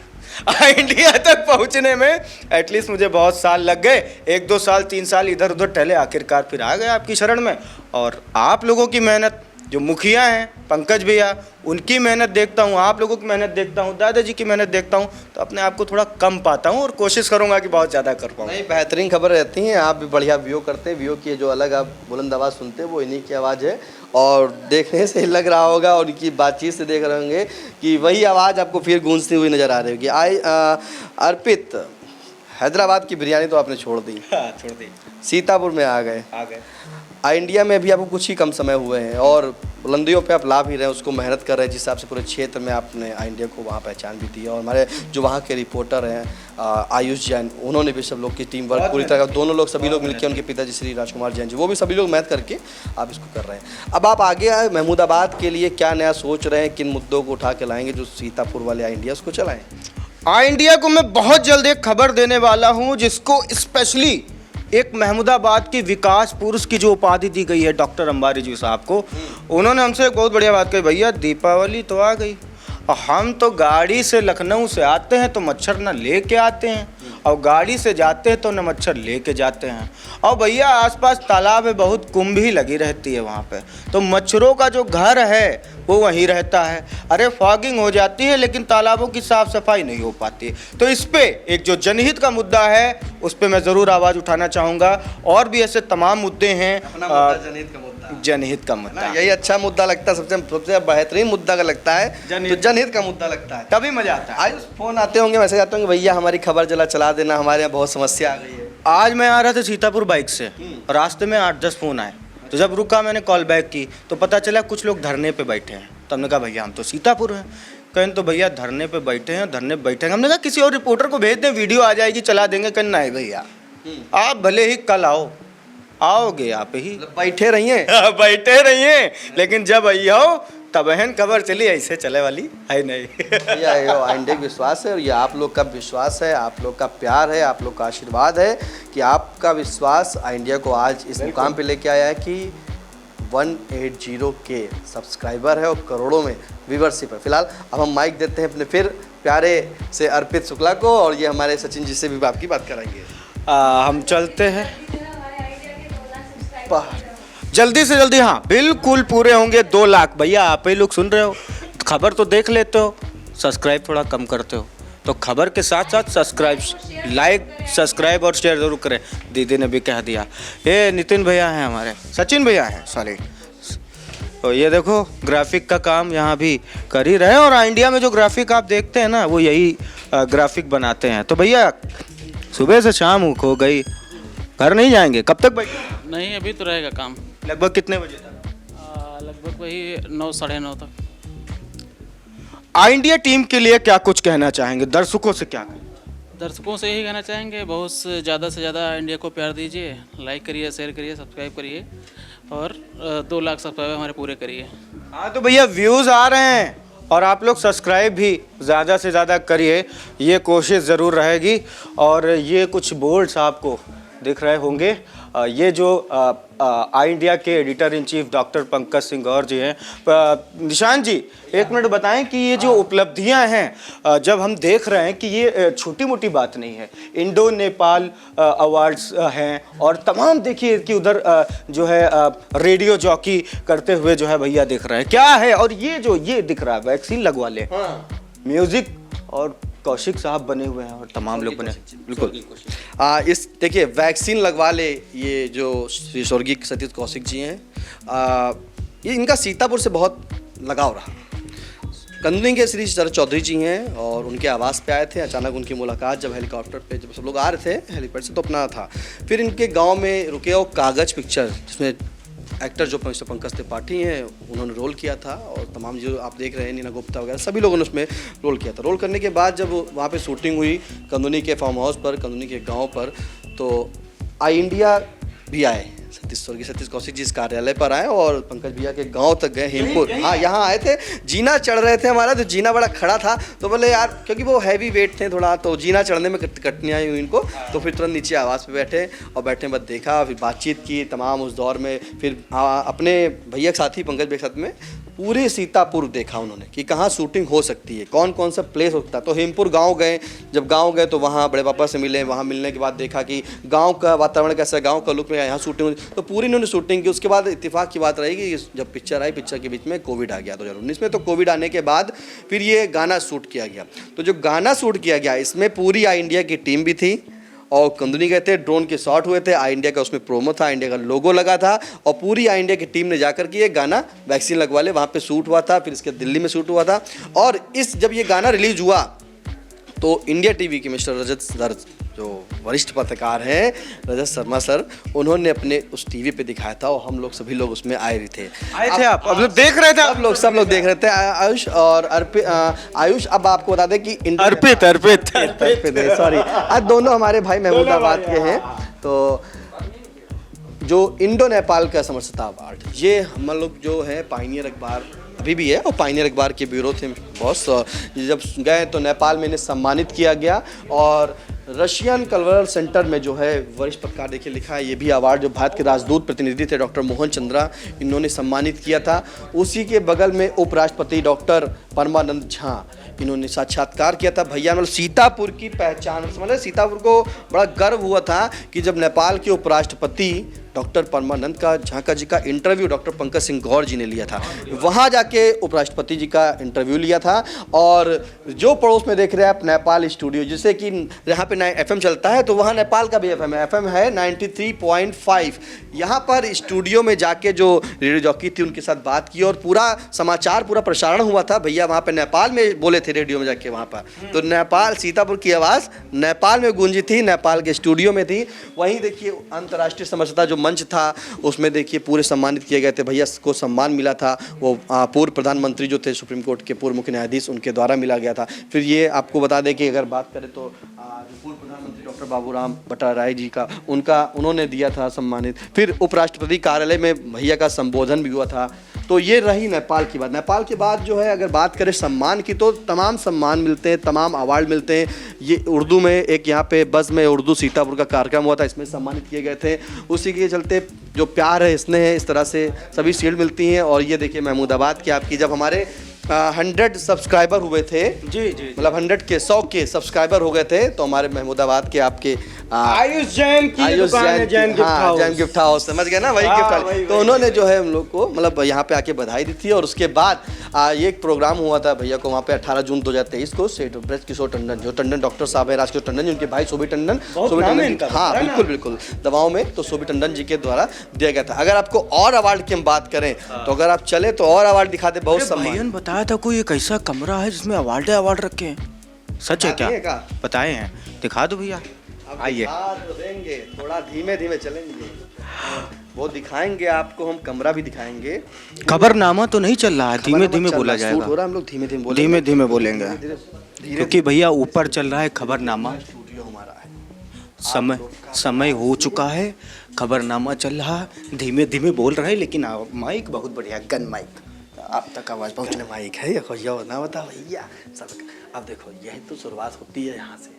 इंडिया तक पहुंचने में एटलीस्ट मुझे बहुत साल लग गए, 1-2 साल 3 साल इधर उधर टहले, आखिरकार फिर आ गए आपकी शरण में। और आप लोगों की मेहनत जो मुखिया हैं पंकज भैया, उनकी मेहनत देखता हूँ, आप लोगों की मेहनत देखता हूँ, दादाजी की मेहनत देखता हूँ, तो अपने आप को थोड़ा कम पाता हूँ और कोशिश करूँगा कि बहुत ज़्यादा कर पाऊँ। नहीं, बेहतरीन खबर रहती हैं। आप भी बढ़िया व्यू करते हैं। व्यू की जो अलग आप बुलंद आवाज़ सुनते हैं वो इन्हीं की आवाज़ है, और देखने से लग रहा होगा और उनकी बातचीत से देख रहे होंगे कि वही आवाज़ आपको फिर गूंजती हुई नज़र आ रही होगी। अर्पित, हैदराबाद की बिरयानी तो आपने छोड़ दी, छोड़ दी, सीतापुर में आ गए। इंडिया में भी आपको कुछ ही कम समय हुए हैं और बुलंदियों पे आप ला भी रहे हैं, उसको मेहनत कर रहे हैं, जिस हिसाब से पूरे क्षेत्र में आपने इंडिया को वहाँ पहचान भी दी है। और हमारे जो वहाँ के रिपोर्टर हैं आयुष जैन, उन्होंने भी सब लोग की टीम वर्क पूरी तरह, दोनों लोग सभी लोग मिलकर, उनके पिताजी श्री राजकुमार जैन जी, वो भी सभी लोग मेहनत करके आप इसको कर रहे हैं। अब आप आगे आए महमूदाबाद के लिए क्या नया सोच रहे हैं, किन मुद्दों को उठा के लाएंगे जो सीतापुर वाले इंडिया उसको चलाएँ? इंडिया को मैं बहुत जल्द एक खबर देने वाला हूं जिसको स्पेशली एक महमूदाबाद की विकास पुरुष की जो उपाधि दी गई है डॉक्टर अंबारी जी साहब को, उन्होंने हमसे एक बहुत बढ़िया बात कही, भैया दीपावली तो आ गई और हम तो गाड़ी से लखनऊ से आते हैं तो मच्छर न लेके आते हैं और गाड़ी से जाते हैं तो न मच्छर लेके जाते हैं, और भैया आसपास तालाब है, बहुत कुंभी लगी रहती है वहाँ पे, तो मच्छरों का जो घर है वो वहीं रहता है। अरे फॉगिंग हो जाती है लेकिन तालाबों की साफ सफाई नहीं हो पाती। तो इस पे एक जो जनहित का मुद्दा है उस पे मैं ज़रूर आवाज़ उठाना चाहूँगा, और भी ऐसे तमाम मुद्दे हैं। जनहित का मुद्दा यही अच्छा मुद्दा लगता है, सबसे बेहतरीन मुद्दा का लगता है, तो जनहित का मुद्दा लगता है, तभी मजा आता है। आज फोन आते होंगे, मैसेज आते होंगे, भैया हमारी खबर जला चला देना, हमारे यहाँ बहुत समस्या आ गई है। आज मैं आ रहा था सीतापुर बाइक से, रास्ते में 8-10 फ़ोन आए, तो जब रुका मैंने कॉल बैक की तो पता चला कुछ लोग धरने पे बैठे हैं। तो हमने कहा भैया हम तो सीतापुर हैं। कहें तो भैया धरने पे बैठे हैं, धरने पे बैठे हैं। हमने कहा किसी और रिपोर्टर को भेज दें, वीडियो आ जाएगी, चला देंगे। कहना है भैया आप भले ही कल आओगे आप ही बैठे रहिए बैठे रहिए, लेकिन जब आओ तब बहन खबर चली, ऐसे चले वाली है नहीं। ये इंडिया का विश्वास है और ये आप लोग का विश्वास है, आप लोग का प्यार है, आप लोग का आशीर्वाद है कि आपका विश्वास इंडिया को आज इस मुकाम पे लेके आया है कि 180 के सब्सक्राइबर है और करोड़ों में व्यूवरशिप है। फिलहाल अब हम माइक देते हैं अपने फिर प्यारे से अर्पित शुक्ला को, और ये हमारे सचिन जी से भी आपकी बात कराएंगे। हम चलते हैं जल्दी से जल्दी। हाँ बिल्कुल पूरे होंगे 2 लाख। भैया आप ही लोग सुन रहे हो, खबर तो देख लेते हो, सब्सक्राइब थोड़ा कम करते हो, तो खबर के साथ साथ सब्सक्राइब, लाइक, सब्सक्राइब और शेयर जरूर करें। दीदी ने भी कह दिया। ये नितिन भैया हैं हमारे, सचिन भैया हैं सॉरी, तो ये देखो ग्राफिक का काम यहाँ भी कर ही रहे हैं, और इंडिया में जो ग्राफिक आप देखते हैं ना वो यही ग्राफिक बनाते हैं। तो भैया सुबह से शाम हो गई, घर नहीं जाएंगे, कब तक बैठे? नहीं अभी तो रहेगा काम। लगभग कितने बजे तक? लगभग वही 9 साढ़े 9 तक। इंडिया टीम के लिए क्या कुछ कहना चाहेंगे, दर्शकों से क्या कहें? दर्शकों से यही कहना चाहेंगे बहुत ज़्यादा से ज़्यादा इंडिया को प्यार दीजिए, लाइक करिए, शेयर करिए, सब्सक्राइब करिए, और 2 लाख सब्सक्राइबर हमारे पूरे करिए। हाँ तो भैया व्यूज़ आ रहे हैं और आप लोग सब्सक्राइब भी ज़्यादा से ज़्यादा करिए, ये कोशिश ज़रूर रहेगी। और ये कुछ बोर्ड्स आपको दिख रहे होंगे, ये जो इंडिया के editor in chief doctor Pankaj Singh Gaur ji हैं। निशांत जी 1 मिनट बताएं कि ये जो उपलब्धियां हैं, जब हम देख रहे हैं कि ये छोटी मोटी बात नहीं है, इंडो नेपाल अवार्ड्स हैं, और तमाम देखिए कि उधर जो है रेडियो जॉकी करते हुए जो है भैया दिख रहे हैं, क्या है, और ये दिख रहा है वैक्सीन लगवा ले, म्यूजिक और कौशिक साहब बने हुए हैं और तमाम लोग बने, बिल्कुल। इस देखिए वैक्सीन लगवा ले, ये जो श्री स्वर्गीय सतीश कौशिक जी हैं, ये इनका सीतापुर से बहुत लगाव रहा। कंदनी के श्री शरद चौधरी जी हैं और उनके आवास पे आए थे, अचानक उनकी मुलाकात जब हेलीकॉप्टर पे जब सब लोग आ रहे थे हेलीपैड से तो अपना था, फिर इनके गांव में रुके और कागज पिक्चर जिसमें एक्टर जो मिस्टर पंकज त्रिपाठी हैं उन्होंने रोल किया था, और तमाम जो आप देख रहे हैं नीना गुप्ता वगैरह सभी लोगों ने उसमें रोल किया था। रोल करने के बाद जब वहाँ पे शूटिंग हुई कंदनी के फार्म हाउस पर, कंदनी के गांव पर, तो इंडिया भी आए, स्वर्गीय सतीश कौशिक जी इस कार्यालय पर आए और पंकज भैया के गांव तक गए, हेमपुर, हाँ यहाँ आए थे। जीना चढ़ रहे थे हमारा, तो जीना बड़ा खड़ा था, तो बोले यार क्योंकि वो हैवी वेट थे थोड़ा, तो जीना चढ़ने में कठिनाई हुई इनको, तो फिर तुरंत नीचे आवास पे बैठे और बैठने बाद देखा, फिर बातचीत की तमाम उस दौर में, फिर अपने भैया के साथी पंकज भैया के साथ में पूरे सीतापुर देखा उन्होंने कि कहाँ शूटिंग हो सकती है, कौन कौन सा प्लेस होता है। तो हेमपुर गांव गए, जब गांव गए तो वहाँ बड़े पापा से मिले, वहाँ मिलने के बाद देखा कि गांव का वातावरण कैसा है, गांव का लुक में यहाँ शूटिंग हुई, तो पूरी इन्होंने शूटिंग की। उसके बाद इत्तेफाक की बात रही कि जब पिक्चर आई, पिक्चर के बीच में कोविड आ गया 2019 में, तो कोविड आने के बाद फिर ये गाना शूट किया गया। तो जो गाना शूट किया गया इसमें पूरी आई इंडिया की टीम भी थी और कंदुनी गए थे, ड्रोन के शॉट हुए थे, आई इंडिया का उसमें प्रोमो था, इंडिया का लोगो लगा था और पूरी आई इंडिया की टीम ने जाकर के ये गाना वैक्सीन लगवा ले वहाँ पे शूट हुआ था, फिर इसके दिल्ली में शूट हुआ था। और जब ये गाना रिलीज हुआ तो इंडिया टीवी के मिस्टर रजत सर, जो वरिष्ठ पत्रकार हैं रजत शर्मा सर, उन्होंने अपने उस टीवी पे दिखाया था और हम लोग सभी लोग उसमें आए थे आप अब लोग देख रहे थे, सब लोग देख रहे थे। आयुष और आयुष, अब आपको बता दें कि अर्पित सॉरी, आज दोनों हमारे भाई महमूदाबाद के हैं। तो जो इंडो नेपाल का समरसता अवार्ड, ये हम लोग जो है पाइनियर अखबार अभी भी है और पाइनियर अखबार के ब्यूरो थे बॉस, जब गए तो नेपाल में इन्हें सम्मानित किया गया। और रशियन कल्चरल सेंटर में जो है वरिष्ठ पत्रकार, देखिए लिखा है, ये भी अवार्ड जो भारत के राजदूत प्रतिनिधि थे डॉक्टर मोहन चंद्रा, इन्होंने सम्मानित किया था। उसी के बगल में उपराष्ट्रपति डॉक्टर परमानंद झा, इन्होंने साक्षात्कार किया था। भैया मतलब सीतापुर की पहचान, समझ, सीतापुर को बड़ा गर्व हुआ था कि जब नेपाल के उपराष्ट्रपति डॉक्टर परमानंद का झांका जी का इंटरव्यू डॉक्टर पंकज सिंह गौर जी ने लिया था, वहाँ जाके उपराष्ट्रपति जी का इंटरव्यू लिया था। और जो पड़ोस में देख रहे हैं आप नेपाल स्टूडियो, जिससे कि यहाँ पे FM चलता है, तो वहाँ नेपाल का भी FM है 93.5। यहाँ पर स्टूडियो में जाके जो रेडियो जॉकी थी उनके साथ बात की और पूरा समाचार, पूरा प्रसारण हुआ था। भैया वहाँ पे नेपाल में बोले थे रेडियो में जाके वहाँ पर, तो नेपाल, सीतापुर की आवाज़ नेपाल में गूंजी थी, नेपाल के स्टूडियो में थी। वहीं देखिए अंतर्राष्ट्रीय समरसता जो मंच था उसमें देखिए पूरे सम्मानित किए गए थे। भैया को सम्मान मिला था, वो पूर्व प्रधानमंत्री जो थे सुप्रीम कोर्ट के पूर्व मुख्य न्यायाधीश, उनके द्वारा मिला गया था। फिर ये आपको बता दें कि अगर बात करें तो पूर्व प्रधानमंत्री डॉक्टर बाबूराम भट्टाराय जी का, उन्होंने दिया था सम्मानित। फिर उपराष्ट्रपति कार्यालय में भैया का संबोधन भी हुआ था। तो ये रही नेपाल की बात। नेपाल के बाद जो है अगर बात करें सम्मान की, तो तमाम सम्मान मिलते हैं, तमाम अवार्ड मिलते हैं। ये उर्दू में एक यहाँ पे बस में उर्दू सीतापुर का कार्यक्रम हुआ था, इसमें सम्मानित किए गए थे। उसी के चलते जो प्यार है, स्नेह है, इस तरह से सभी शील्ड मिलती हैं। और ये देखिए महमूदाबाद की आपकी, जब हमारे 100 सब्सक्राइबर हुए थे, जी, मतलब 100 के 100 के सब्सक्राइबर हो गए थे, तो हमारे महमूदाबाद के आपके आयुष जैन की दुकान है, जैन गिफ्ट हाउस, समझ गए ना, वही गिफ्ट हाउस। तो उन्होंने जो है हम लोग को मतलब यहाँ पे आके बधाई दी थी। और उसके बाद ये एक प्रोग्राम हुआ था भैया को वहाँ पे 18 जून 2023 को, सेठ ब्रज किशोर टंडन, जो टंडन डॉक्टर साहब है राजकिशोर टंडन जी, उनके भाई सोभी टंडन, हाँ बिल्कुल दवाओं में, तो सोभी टंडन जी के द्वारा दिया गया था। अगर आपको और अवार्ड की हम बात करें तो अगर आप चले तो और अवार्ड दिखाते, बहुत सम्मान। बताया था कोई एक ऐसा कमरा है जिसमें अवार्ड रखे हैं, सच है क्या? बताए हैं, दिखा दो भैया, आइए। देंगे, थोड़ा धीमे धीमे चलेंगे, वो दिखाएंगे आपको, हम कमरा भी दिखाएंगे। खबरनामा तो नहीं चल रहा है, धीमे धीमे बोला जाएगा, हो रहा, हम लोग धीमे धीमे बोलेंगे, क्योंकि भैया ऊपर चल रहा है खबरनामा, स्टूडियो हमारा है, समय हो चुका है, खबरनामा चल रहा, धीमे धीमे बोल रहे हैं, लेकिन माइक बहुत बढ़िया, गन माइक, आप तक आवाज़ पहुँचने माइक है। ये ना बता भैया सब। अब देखो यही तो शुरुआत होती है यहाँ से।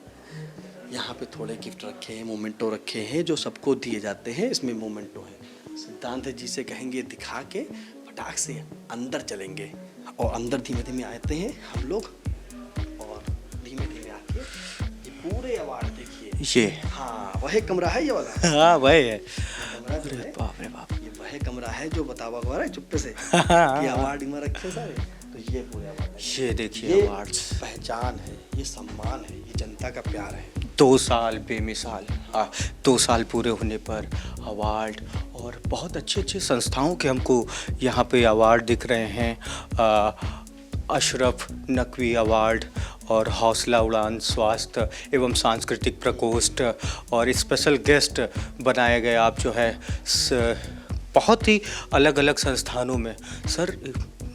यहाँ पे थोड़े गिफ्ट रखे हैं, मोमेंटो रखे हैं जो सबको दिए जाते हैं, इसमें मोमेंटो है। सिद्धांत जी से कहेंगे दिखा के फटाक से अंदर चलेंगे और अंदर धीमे धीमे आते हैं हम लोग और धीमे धीमे आके ये पूरे अवार्ड देखिए। ये हाँ वही कमरा है ये वाला, हाँ वही है। अरे बाप रे बाप, ये वही कमरा है जो बतावा हुआ है चुप्पे से ये अवार्ड में रखे सारे। तो ये पूरे अवार्ड, ये देखिए अवार्ड्स, पहचान है, ये सम्मान है, ये जनता का प्यार है। 2 साल बेमिसाल, 2 साल पूरे होने पर अवार्ड, और बहुत अच्छे संस्थाओं के हमको यहाँ पे अवार्ड दिख रहे हैं। अशरफ नकवी अवार्ड और हौसला उड़ान स्वास्थ्य एवं सांस्कृतिक प्रकोष्ठ, और स्पेशल गेस्ट बनाए गए आप जो है बहुत ही अलग अलग संस्थानों में। सर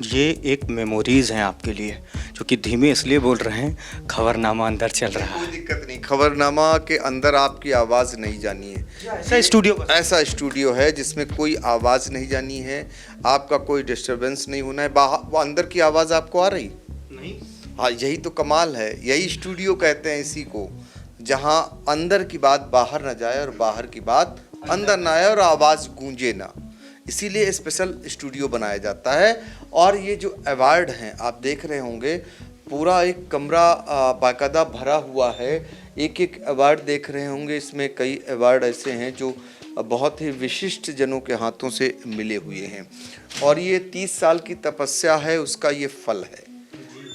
ये एक मेमोरीज़ हैं आपके लिए, जो कि धीमे इसलिए बोल रहे हैं, खबरनामा अंदर चल रहा है। कोई दिक्कत नहीं, खबरनामा के अंदर आपकी आवाज़ नहीं जानी है। ऐसा स्टूडियो है जिसमें कोई आवाज़ नहीं जानी है, आपका कोई डिस्टर्बेंस नहीं होना है। बाहर वो अंदर की आवाज़ आपको आ रही नहीं? हाँ यही तो कमाल है, यही स्टूडियो कहते हैं इसी को, जहाँ अंदर की बात बाहर ना जाए और बाहर की बात अंदर ना आए और आवाज़ गूंजे ना। इसीलिए स्पेशल स्टूडियो बनाया जाता है। और ये जो अवार्ड हैं आप देख रहे होंगे, पूरा एक कमरा बाकायदा भरा हुआ है। एक एक अवार्ड देख रहे होंगे, इसमें कई अवार्ड ऐसे हैं जो बहुत ही विशिष्ट जनों के हाथों से मिले हुए हैं। और ये 30 साल की तपस्या है, उसका ये फल है।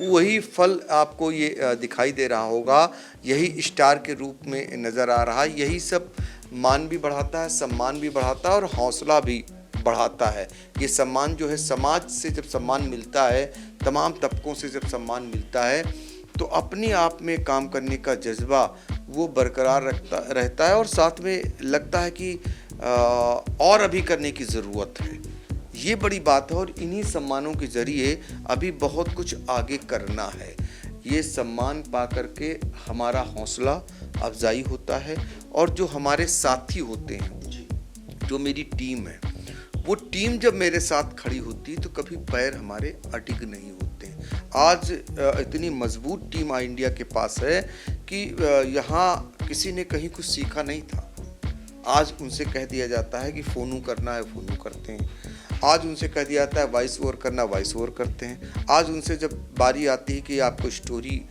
वही फल आपको ये दिखाई दे रहा होगा, यही स्टार के रूप में नज़र आ रहा है। यही सब मान भी बढ़ाता है, सम्मान भी बढ़ाता है और हौसला भी बढ़ाता है। ये सम्मान जो है, समाज से जब सम्मान मिलता है, तमाम तबकों से जब सम्मान मिलता है, तो अपने आप में काम करने का जज्बा वो बरकरार रहता है और साथ में लगता है कि और अभी करने की ज़रूरत है। ये बड़ी बात है और इन्हीं सम्मानों के ज़रिए अभी बहुत कुछ आगे करना है। ये सम्मान पा करके हमारा हौसला अफजाई होता है और जो हमारे साथी होते हैं, जो मेरी टीम है, वो टीम जब मेरे साथ खड़ी होती तो कभी पैर हमारे अटक नहीं होते। आज इतनी मजबूत टीम आई इंडिया के पास है कि यहाँ किसी ने कहीं कुछ सीखा नहीं था। आज उनसे कह दिया जाता है कि फ़ोनू करना है, फ़ोनू करते हैं। आज उनसे कह दिया जाता है वॉइस ओवर करना, वॉइस ओवर करते हैं। आज उनसे जब बारी आती है कि आपको स्टोरी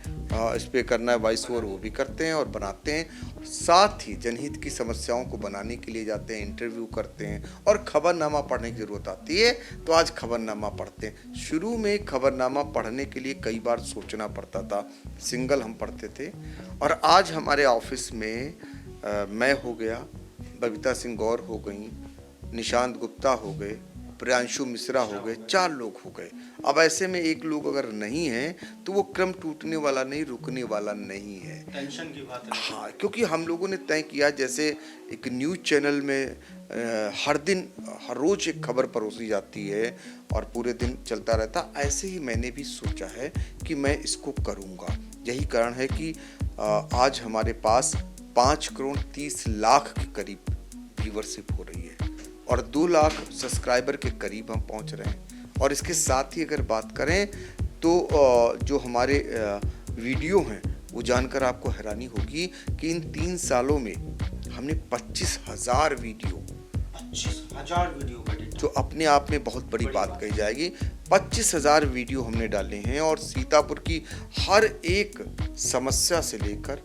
इस पर करना है वॉइस ओवर, वो भी करते हैं और बनाते हैं। साथ ही जनहित की समस्याओं को बनाने के लिए जाते हैं, इंटरव्यू करते हैं और खबरनामा पढ़ने की ज़रूरत आती है तो आज खबरनामा पढ़ते हैं। शुरू में खबरनामा पढ़ने के लिए कई बार सोचना पड़ता था, सिंगल हम पढ़ते थे। और आज हमारे ऑफिस में मैं हो गया, बबीता सिंह गौर हो गई, निशांत गुप्ता हो गए, प्रियांशु मिश्रा हो गए, 4 लोग हो गए। अब ऐसे में एक लोग अगर नहीं है तो वो क्रम टूटने वाला नहीं, रुकने वाला नहीं है। टेंशन की बात है। हाँ, क्योंकि हम लोगों ने तय किया, जैसे एक न्यूज़ चैनल में हर दिन हर रोज़ एक खबर परोसी जाती है और पूरे दिन चलता रहता, ऐसे ही मैंने भी सोचा है कि मैं इसको करूँगा। यही कारण है कि आज हमारे पास 5,30,00,000 के करीब व्यूवरशिप हो रही है और 2 लाख सब्सक्राइबर के करीब हम पहुंच रहे हैं। और इसके साथ ही अगर बात करें तो जो हमारे वीडियो हैं वो जानकर आपको हैरानी होगी कि इन 3 सालों में हमने 25,000 वीडियो, 25,000 वीडियो का डेटा, जो अपने आप में बहुत बड़ी बात कही जाएगी। 25,000 वीडियो हमने डाले हैं और सीतापुर की हर एक समस्या से लेकर,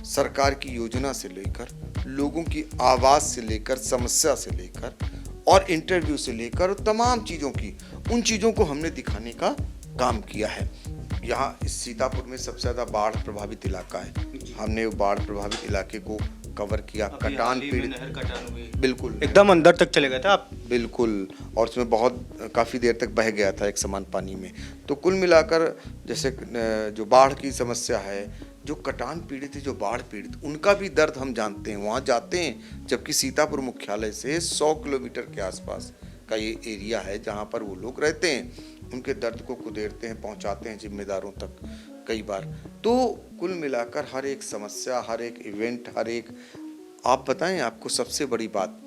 सरकार की योजना से लेकर, लोगों की आवाज़ से लेकर, समस्या से लेकर और इंटरव्यू से लेकर तमाम चीज़ों की, उन चीज़ों को हमने दिखाने का काम किया है। यहाँ इस सीतापुर में सबसे ज़्यादा बाढ़ प्रभावित इलाका है, हमने बाढ़ प्रभावित इलाके को कवर किया। कटान पीड़ित, बिल्कुल एकदम अंदर तक चले गए थे आप। बिल्कुल, और उसमें बहुत काफ़ी देर तक बह गया था एक समान पानी में। तो कुल मिलाकर जैसे जो बाढ़ की समस्या है, जो कटान पीड़ित है, जो बाढ़ पीड़ित, उनका भी दर्द हम जानते हैं। वहाँ जाते हैं, जबकि सीतापुर मुख्यालय से 100 किलोमीटर के आसपास का ये एरिया है जहाँ पर वो लोग रहते हैं। उनके दर्द को कुदेरते हैं, पहुँचाते हैं जिम्मेदारों तक कई बार। तो कुल मिलाकर हर एक समस्या, हर एक इवेंट, हर एक, आप बताएं आपको सबसे बड़ी बात,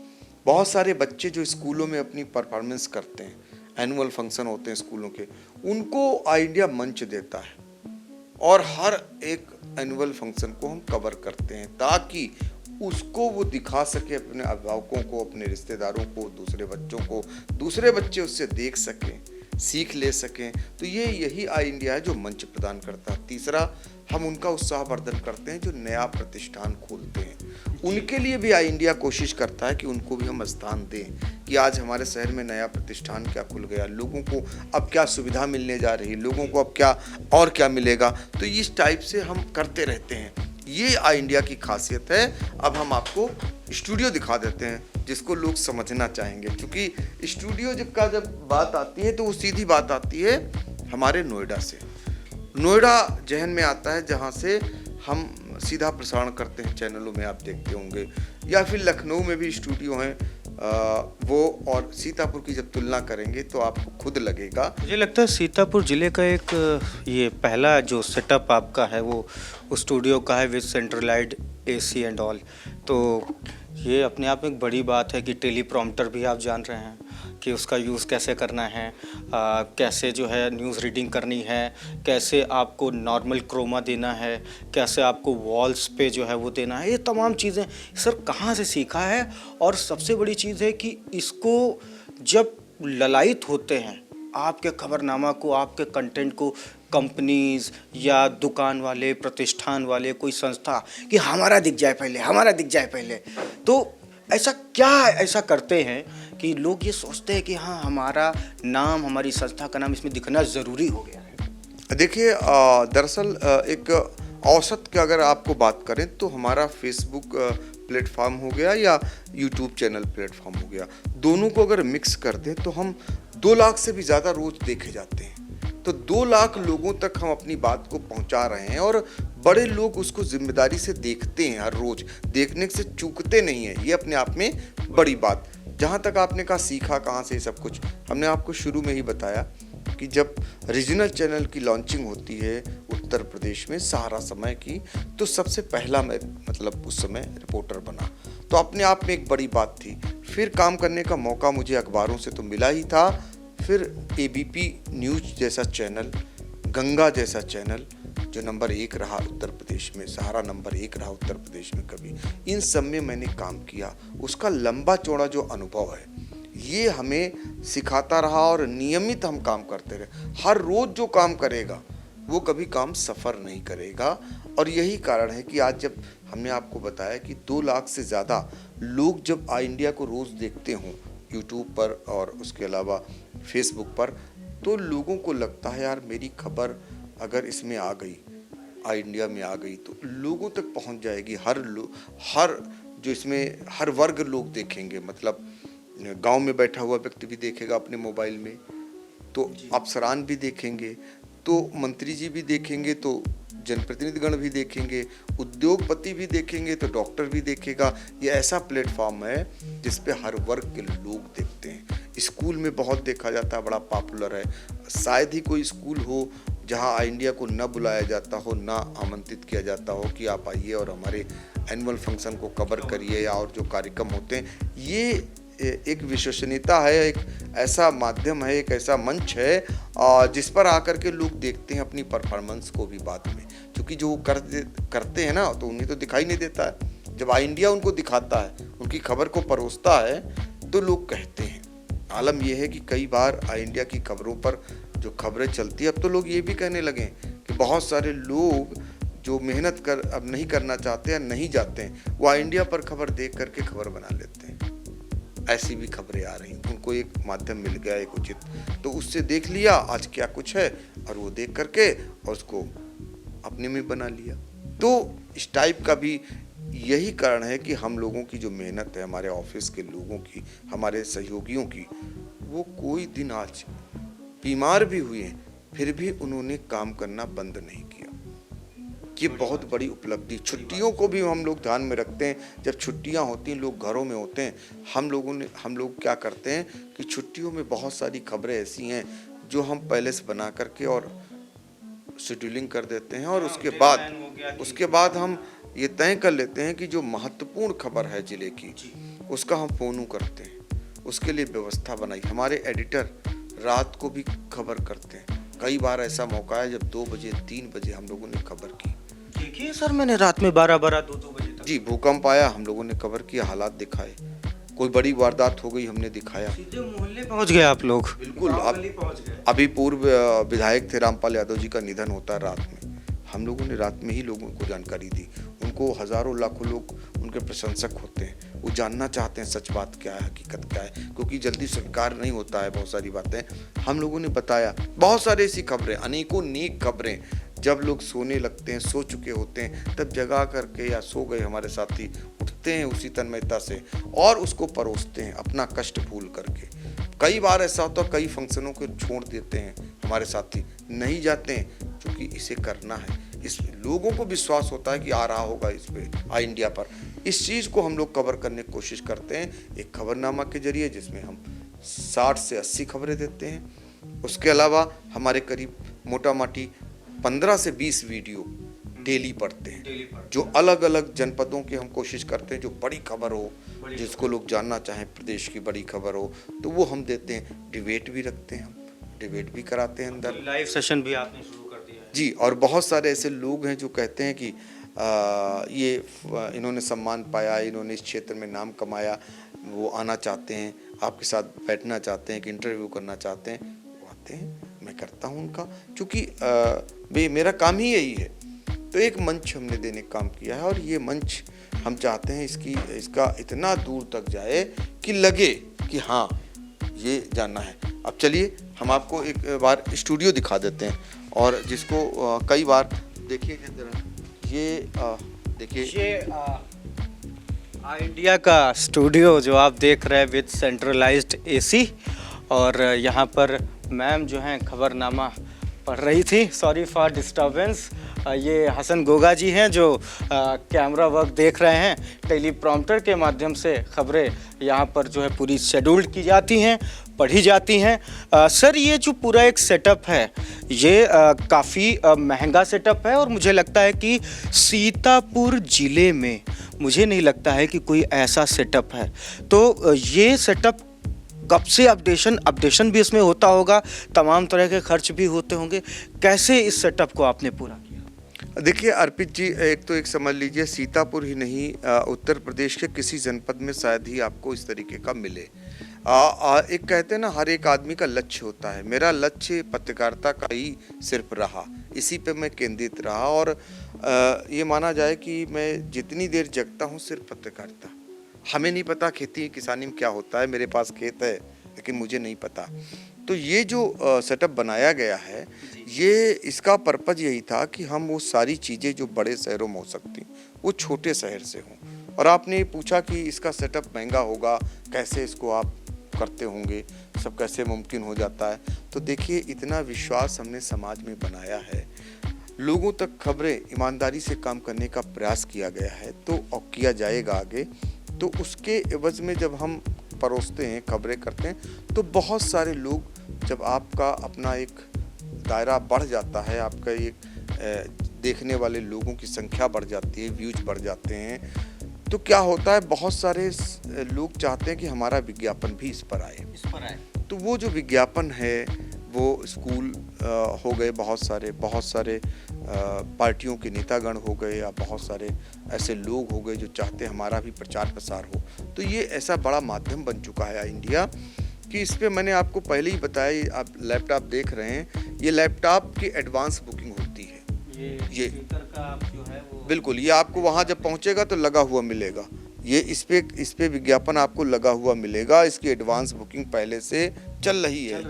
बहुत सारे बच्चे जो स्कूलों में अपनी परफॉर्मेंस करते हैं, एनुअल फंक्शन होते हैं स्कूलों के, उनको आई इंडिया मंच देता है और हर एक एनुअल फंक्शन को हम कवर करते हैं ताकि उसको वो दिखा सके अपने अभिभावकों को, अपने रिश्तेदारों को, दूसरे बच्चों को, दूसरे बच्चे उससे देख सकें, सीख ले सकें। तो यही आई इंडिया है जो मंच प्रदान करता है। तीसरा, हम उनका उत्साहवर्धन करते हैं जो नया प्रतिष्ठान खोलते हैं। उनके लिए भी आई इंडिया कोशिश करता है कि उनको भी हम स्थान दें कि आज हमारे शहर में नया प्रतिष्ठान क्या खुल गया, लोगों को अब क्या सुविधा मिलने जा रही, लोगों को अब क्या और क्या मिलेगा। तो इस टाइप से हम करते रहते हैं। ये आई इंडिया की खासियत है। अब हम आपको स्टूडियो दिखा देते हैं जिसको लोग समझना चाहेंगे, क्योंकि स्टूडियो जब बात आती है तो वो सीधी बात आती है हमारे नोएडा से। नोएडा जहन में आता है जहाँ से हम सीधा प्रसारण करते हैं, चैनलों में आप देखते होंगे, या फिर लखनऊ में भी स्टूडियो हैं। वो और सीतापुर की जब तुलना करेंगे तो आपको खुद लगेगा। मुझे लगता है सीतापुर ज़िले का एक ये पहला जो सेटअप आपका है वो उस स्टूडियो का है with centralised AC and all. तो ये अपने आप में एक बड़ी बात है कि टेलीप्रॉम्प्टर भी आप जान रहे हैं कि उसका यूज़ कैसे करना है, कैसे जो है न्यूज़ रीडिंग करनी है, कैसे आपको नॉर्मल क्रोमा देना है, कैसे आपको वॉल्स पे जो है वो देना है। ये तमाम चीज़ें सर कहाँ से सीखा है? और सबसे बड़ी चीज़ है कि इसको जब ललायत होते हैं आपके खबरनामा को, आपके कंटेंट को कंपनीज या दुकान वाले, प्रतिष्ठान वाले, कोई संस्था कि हमारा दिख जाए पहले, हमारा दिख जाए पहले, तो ऐसा क्या ऐसा करते हैं कि लोग ये सोचते हैं कि हाँ हमारा नाम, हमारी संस्था का नाम इसमें दिखना ज़रूरी हो गया है? देखिए दरअसल एक औसत की अगर आपको बात करें तो हमारा फेसबुक प्लेटफॉर्म हो गया या यूट्यूब चैनल प्लेटफॉर्म हो गया, दोनों को अगर मिक्स कर दें तो हम 2 लाख से भी ज़्यादा रोज़ देखे जाते हैं। तो 2 लाख लोगों तक हम अपनी बात को पहुंचा रहे हैं और बड़े लोग उसको जिम्मेदारी से देखते हैं, हर रोज़ देखने से चूकते नहीं हैं। ये अपने आप में बड़ी बात। जहाँ तक आपने कहा सीखा कहाँ से सब कुछ, हमने आपको शुरू में ही बताया कि जब रीजनल चैनल की लॉन्चिंग होती है उत्तर प्रदेश में सहारा समय की, तो सबसे पहला मैं मतलब उस समय रिपोर्टर बना, तो अपने आप में एक बड़ी बात थी। फिर काम करने का मौका मुझे अखबारों से तो मिला ही था, फिर एबीपी न्यूज़ जैसा चैनल, गंगा जैसा चैनल जो नंबर 1 रहा उत्तर प्रदेश में, सहारा नंबर 1 रहा उत्तर प्रदेश में कभी, इन सब में मैंने काम किया। उसका लंबा चौड़ा जो अनुभव है ये हमें सिखाता रहा और नियमित हम काम करते रहे। हर रोज़ जो काम करेगा वो कभी काम सफ़र नहीं करेगा। और यही कारण है कि आज जब हमने आपको बताया कि 2 लाख से ज़्यादा लोग जब आई इंडिया को रोज़ देखते हों यूट्यूब पर और उसके अलावा फेसबुक पर, तो लोगों को लगता है यार मेरी खबर अगर इसमें आ गई, आई इंडिया में आ गई, तो लोगों तक पहुंच जाएगी। हर जो इसमें हर वर्ग लोग देखेंगे, मतलब गांव में बैठा हुआ व्यक्ति भी देखेगा अपने मोबाइल में, तो अफसरान भी देखेंगे, तो मंत्री जी भी देखेंगे, तो जनप्रतिनिधिगण भी देखेंगे, उद्योगपति भी देखेंगे, तो डॉक्टर भी देखेगा। ये ऐसा प्लेटफॉर्म है जिस पे हर वर्ग के लोग देखते हैं। स्कूल में बहुत देखा जाता है, बड़ा पॉपुलर है। शायद ही कोई स्कूल हो जहां आई इंडिया को न बुलाया जाता हो, ना आमंत्रित किया जाता हो कि आप आइए और हमारे एनुअल फंक्शन को कवर करिए, या और जो कार्यक्रम होते हैं। ये एक विश्वसनीयता है, एक ऐसा माध्यम है, एक ऐसा मंच है जिस पर आकर के लोग देखते हैं अपनी परफॉर्मेंस को भी बाद में, क्योंकि जो करते हैं ना तो उन्हें तो दिखाई नहीं देता है। जब आई इंडिया उनको दिखाता है, उनकी खबर को परोसता है, तो लोग कहते हैं। आलम यह है कि कई बार आई इंडिया की खबरों पर जो खबरें चलती है, अब तो लोग ये भी कहने लगे कि बहुत सारे लोग जो मेहनत अब नहीं करना चाहते हैं, नहीं जाते हैं, वो आई इंडिया पर खबर देख करके खबर बना लेते हैं। ऐसी भी खबरें आ रही, उनको एक माध्यम मिल गया एक उचित, तो उससे देख लिया आज क्या कुछ है, और वो देख करके और उसको अपने में बना लिया। तो इस टाइप का भी यही कारण है कि हम लोगों की जो मेहनत है, हमारे ऑफिस के लोगों की, हमारे सहयोगियों की, वो कोई दिन आज बीमार भी हुए फिर भी उन्होंने काम करना बंद नहीं किया। ये बहुत बड़ी उपलब्धि। छुट्टियों को भी हम लोग ध्यान में रखते हैं। जब छुट्टियां होती हैं, लोग घरों में होते हैं, हम लोग क्या करते हैं कि छुट्टियों में बहुत सारी खबरें ऐसी हैं जो हम पहले से बना करके और शेड्यूलिंग कर देते हैं, और उसके बाद हम ये तय कर लेते हैं कि जो महत्वपूर्ण खबर है जिले की, उसका हम फोन करते हैं, उसके लिए व्यवस्था बनाई। हमारे एडिटर रात को भी खबर करते हैं। कई बार ऐसा मौका है जब 2 बजे 3 बजे हम लोगों ने खबर की। देखिए सर, मैंने रात में 12-12 2-2 बजे तक जी भूकंप आया, हम लोगों ने खबर किया, हालात दिखाए। कोई बड़ी वारदात हो गई, हमने दिखाया। सीधे मोहल्ले पहुंच गए आप लोग। बिल्कुल। अभी पूर्व विधायक थे रामपाल यादव जी का निधन होता है रात में, हम लोगों ने रात में ही लोगों को जानकारी दी। उनको हज़ारों लाखों लोग उनके प्रशंसक होते हैं, वो जानना चाहते हैं सच बात क्या है, हकीकत क्या है, क्योंकि जल्दी स्वीकार नहीं होता है बहुत सारी बातें। हम लोगों ने बताया बहुत सारी ऐसी खबरें, अनेकों नेक खबरें। जब लोग सोने लगते हैं, सो चुके होते हैं, तब जगा करके या सो गए हमारे साथी उठते हैं उसी तन्मयता से और उसको परोसते हैं अपना कष्ट भूल करके। कई बार ऐसा होता है, कई फंक्शनों को छोड़ देते हैं हमारे साथी, नहीं जाते हैं, क्योंकि इसे करना है। इस लोगों को विश्वास होता है कि आ रहा होगा इस पे आई इंडिया पर। इस चीज़ को हम लोग कवर करने की कोशिश करते हैं एक खबरनामा के जरिए, जिसमें हम 60 से 80 खबरें देते हैं। उसके अलावा हमारे करीब मोटा माटी 15 से 20 वीडियो डेली पढ़ते हैं, जो अलग अलग जनपदों की हम कोशिश करते हैं, जो बड़ी खबर हो, जिसको लोग जानना चाहें, प्रदेश की बड़ी खबर हो, तो वो हम देते हैं। डिबेट भी रखते हैं, हम डिबेट भी कराते हैं अंदर। लाइव सेशन भी आपने शुरू कर दिया है जी। और बहुत सारे ऐसे लोग हैं जो कहते हैं कि इन्होंने सम्मान पाया, इन्होंने इस क्षेत्र में नाम कमाया, वो आना चाहते हैं। आपके साथ बैठना चाहते हैं, कि इंटरव्यू करना चाहते हैं, वो आते हैं, मैं करता हूँ उनका, क्योंकि मेरा काम ही यही है। तो एक मंच हमने देने का काम किया है और ये मंच हम चाहते हैं इसका इतना दूर तक जाए कि लगे कि हाँ ये जाना है। अब चलिए हम आपको एक बार स्टूडियो दिखा देते हैं, और जिसको कई बार देखिए जरा, ये देखिए ये इंडिया का स्टूडियो जो आप देख रहे हैं विद सेंट्रलाइज्ड एसी, और यहाँ पर मैम जो हैं खबरनामा पढ़ रही थी। Sorry for disturbance. ये हसन गोगा जी हैं जो कैमरा वर्क देख रहे हैं। टेलीप्रॉम्प्टर के माध्यम से खबरें यहाँ पर जो है पूरी शेड्यूल्ड की जाती हैं, पढ़ी जाती हैं। सर ये जो पूरा एक सेटअप है ये काफ़ी महंगा सेटअप है, और मुझे लगता है कि सीतापुर ज़िले में मुझे नहीं लगता है कि कोई ऐसा सेटअप है। तो ये सेटअप कब से अपडेशन भी इसमें होता होगा, तमाम तरह के खर्च भी होते होंगे, कैसे इस सेटअप को आपने पूरा किया? देखिए अर्पित जी, एक समझ लीजिए सीतापुर ही नहीं, उत्तर प्रदेश के किसी जनपद में शायद ही आपको इस तरीके का मिले। एक कहते हैं ना, हर एक आदमी का लक्ष्य होता है। मेरा लक्ष्य पत्रकारिता का ही सिर्फ रहा, इसी पे मैं केंद्रित रहा, और ये माना जाए कि मैं जितनी देर जगता हूँ सिर्फ पत्रकारिता। हमें नहीं पता खेती किसानी में क्या होता है, मेरे पास खेत है लेकिन मुझे नहीं पता। तो ये जो सेटअप बनाया गया है, ये इसका पर्पज़ यही था कि हम वो सारी चीज़ें जो बड़े शहरों में हो सकती वो छोटे शहर से हों। और आपने पूछा कि इसका सेटअप महंगा होगा, कैसे इसको आप करते होंगे, सब कैसे मुमकिन हो जाता है। तो देखिए इतना विश्वास हमने समाज में बनाया है, लोगों तक खबरें ईमानदारी से काम करने का प्रयास किया गया है, तो और किया जाएगा आगे। तो उसके एवज में जब हम परोसते हैं, खबरें करते हैं, तो बहुत सारे लोग, जब आपका अपना एक दायरा बढ़ जाता है, आपका एक देखने वाले लोगों की संख्या बढ़ जाती है, व्यूज बढ़ जाते हैं, तो क्या होता है, बहुत सारे लोग चाहते हैं कि हमारा विज्ञापन भी इस पर आए। तो वो जो विज्ञापन है वो स्कूल हो गए, बहुत सारे पार्टियों के नेतागण हो गए, या बहुत सारे ऐसे लोग हो गए जो चाहते हैं हमारा भी प्रचार प्रसार हो। तो ये ऐसा बड़ा माध्यम बन चुका है इंडिया कि इस पे मैंने आपको पहले ही बताया, आप लैपटॉप देख रहे हैं, ये लैपटॉप की एडवांस बुकिंग होती है। ये जो है वो बिल्कुल, ये आपको वहाँ जब पहुँचेगा तो लगा हुआ मिलेगा, ये इस पे विज्ञापन आपको लगा हुआ मिलेगा, इसकी एडवांस बुकिंग पहले से चल रही है।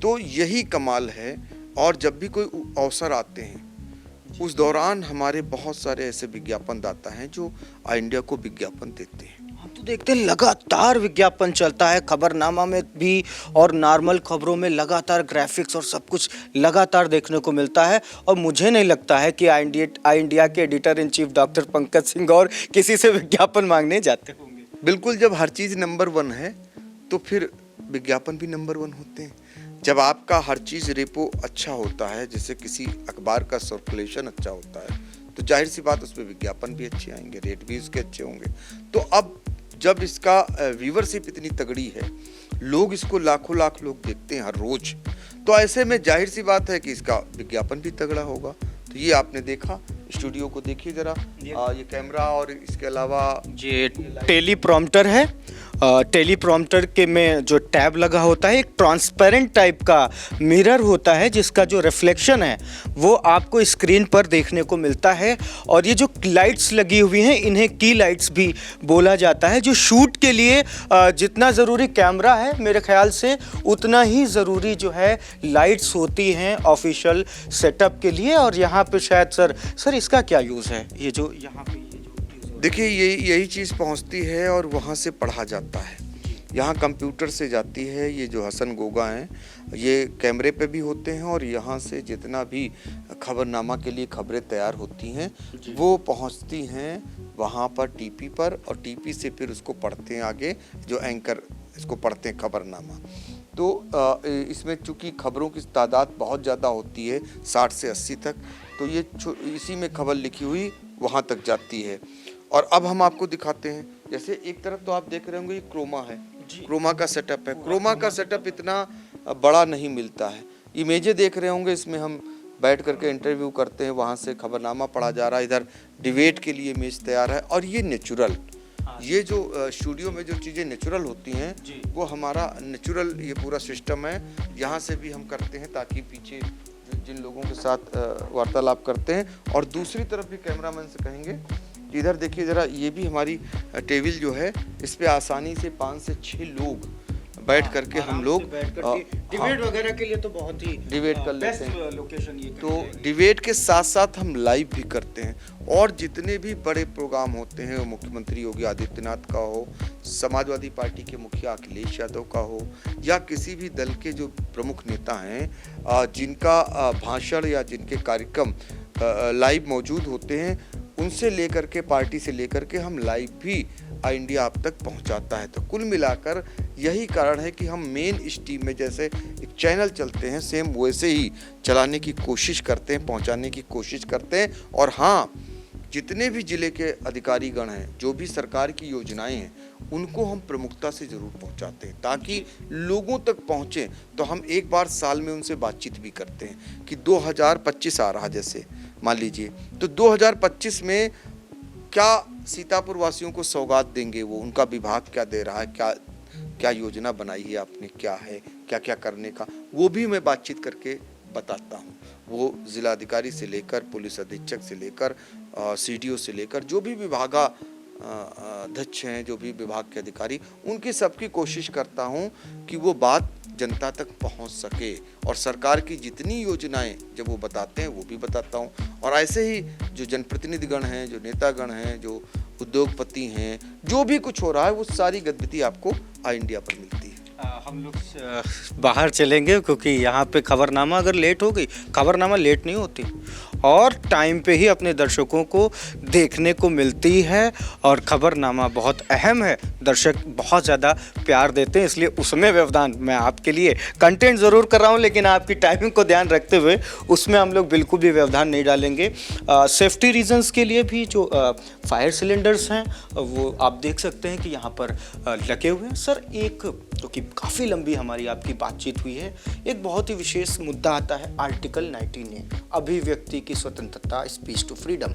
तो यही कमाल है। और जब भी कोई अवसर आते हैं उस दौरान हमारे बहुत सारे ऐसे विज्ञापन दाता हैं जो इंडिया को विज्ञापन देते हैं। हम तो देखते हैं लगातार विज्ञापन चलता है, खबरनामा में भी और नॉर्मल खबरों में लगातार ग्राफिक्स और सब कुछ लगातार देखने को मिलता है। और मुझे नहीं लगता है कि इंडिया के editor in chief doctor Pankaj Singh और किसी से विज्ञापन मांगने जाते होंगे। बिल्कुल, जब हर चीज़ नंबर 1 है तो फिर विज्ञापन भी नंबर 1 होते हैं। जब आपका हर चीज़ रेपो अच्छा होता है, जैसे किसी अखबार का सर्कुलेशन अच्छा होता है, तो जाहिर सी बात उसमें विज्ञापन भी अच्छे आएंगे, रेट भी उसके अच्छे होंगे। तो अब जब इसका व्यूवरशिप इतनी तगड़ी है, लोग इसको लाखों लाख लोग देखते हैं हर रोज, तो ऐसे में जाहिर सी बात है कि इसका विज्ञापन भी तगड़ा होगा। तो ये आपने देखा, स्टूडियो को देखिए जरा, ये कैमरा और इसके अलावा ये टेलीप्रॉम्प्टर है। टेलीप्रॉम्प्टर के में जो टैब लगा होता है, एक ट्रांसपेरेंट टाइप का मिरर होता है जिसका जो रिफ्लेक्शन है वो आपको स्क्रीन पर देखने को मिलता है। और ये जो लाइट्स लगी हुई हैं इन्हें की लाइट्स भी बोला जाता है, जो शूट के लिए जितना ज़रूरी कैमरा है मेरे ख्याल से उतना ही ज़रूरी जो है लाइट्स होती हैं ऑफिशियल सेटअप के लिए। और यहाँ पे शायद सर इसका क्या यूज़ है, ये जो यहाँ पे देखिए यही चीज़ पहुंचती है और वहाँ से पढ़ा जाता है, यहाँ कंप्यूटर से जाती है। ये जो हसन गोगा हैं ये कैमरे पे भी होते हैं, और यहाँ से जितना भी खबरनामा के लिए खबरें तैयार होती हैं वो पहुँचती हैं वहाँ पर टीपी पर, और टीपी से फिर उसको पढ़ते हैं आगे जो एंकर इसको पढ़ते हैं खबरनामा। तो इसमें चूँकि खबरों की तादाद बहुत ज़्यादा होती है 60 से 80 तक, तो ये इसी में खबर लिखी हुई वहाँ तक जाती है। और अब हम आपको दिखाते हैं, जैसे एक तरफ तो आप देख रहे होंगे ये क्रोमा है, क्रोमा का सेटअप है। क्रोमा का सेटअप इतना बड़ा नहीं मिलता है। इमेजें देख रहे होंगे, इसमें हम बैठ करके इंटरव्यू करते हैं, वहाँ से खबरनामा पढ़ा जा रहा है, इधर डिबेट के लिए इमेज तैयार है। और ये नेचुरल ये जो स्टूडियो में जो चीज़ें नेचुरल होती हैं वो हमारा नेचुरल ये पूरा सिस्टम है, यहाँ से भी हम करते हैं ताकि पीछे जिन लोगों के साथ वार्तालाप करते हैं। और दूसरी तरफ भी कैमरामैन से कहेंगे कि इधर देखिए ज़रा, ये भी हमारी टेबल जो है इस पे आसानी से 5 से 6 लोग बैठ करके हम लोग डिबेट वगैरह के लिए तो बहुत ही डिबेट कर लेते हैं। लोकेशन ये तो डिबेट के साथ साथ हम लाइव भी करते हैं, और जितने भी बड़े प्रोग्राम होते हैं, वो मुख्यमंत्री योगी आदित्यनाथ का हो, समाजवादी पार्टी के मुखिया अखिलेश यादव का हो, या किसी भी दल के जो प्रमुख नेता हैं जिनका भाषण या जिनके कार्यक्रम लाइव मौजूद होते हैं, उनसे लेकर के पार्टी से लेकर के हम लाइव भी इंडिया आप तक पहुंचाता है। तो कुल मिलाकर यही कारण है कि हम मेन स्ट्रीम में जैसे एक चैनल चलते हैं, सेम वैसे ही चलाने की कोशिश करते हैं, पहुंचाने की कोशिश करते हैं। और हाँ, जितने भी ज़िले के अधिकारीगण हैं, जो भी सरकार की योजनाएं हैं, उनको हम प्रमुखता से ज़रूर पहुंचाते हैं ताकि लोगों तक पहुंचे। तो हम एक बार साल में उनसे बातचीत भी करते हैं कि 2025 आ रहा, जैसे मान लीजिए, तो 2025 में क्या सीतापुर वासियों को सौगात देंगे, वो उनका विभाग क्या दे रहा है, क्या योजना बनाई है आपने, क्या है, क्या क्या करने का, वो भी मैं बातचीत करके बताता हूँ। वो जिलाधिकारी से लेकर पुलिस अधीक्षक से लेकर सीडीओ से लेकर जो भी विभागा अध्यक्ष हैं, जो भी विभाग के अधिकारी, उनकी सबकी कोशिश करता हूं कि वो बात जनता तक पहुंच सके। और सरकार की जितनी योजनाएं जब वो बताते हैं वो भी बताता हूं। और ऐसे ही जो जनप्रतिनिधिगण हैं, जो नेतागण हैं, जो उद्योगपति हैं, जो भी कुछ हो रहा है, वो सारी गतिविधि आपको इंडिया पर मिलती है। हम लोग बाहर चलेंगे क्योंकि यहाँ पे खबरनामा अगर लेट हो गई, खबरनामा लेट नहीं होती और टाइम पे ही अपने दर्शकों को देखने को मिलती है। और खबरनामा बहुत अहम है, दर्शक बहुत ज़्यादा प्यार देते हैं, इसलिए उसमें व्यवधान मैं आपके लिए कंटेंट ज़रूर कर रहा हूँ, लेकिन आपकी टाइमिंग को ध्यान रखते हुए उसमें हम लोग बिल्कुल भी व्यवधान नहीं डालेंगे। सेफ्टी रीजंस के लिए भी जो फायर सिलेंडर्स हैं वो आप देख सकते हैं कि यहाँ पर लगे हुए हैं। सर, एक क्योंकि काफ़ी लंबी हमारी आपकी बातचीत हुई है, एक बहुत ही विशेष मुद्दा आता है आर्टिकल 19A, अभिव्यक्ति की स्वतंत्रता, स्पीच टू फ्रीडम।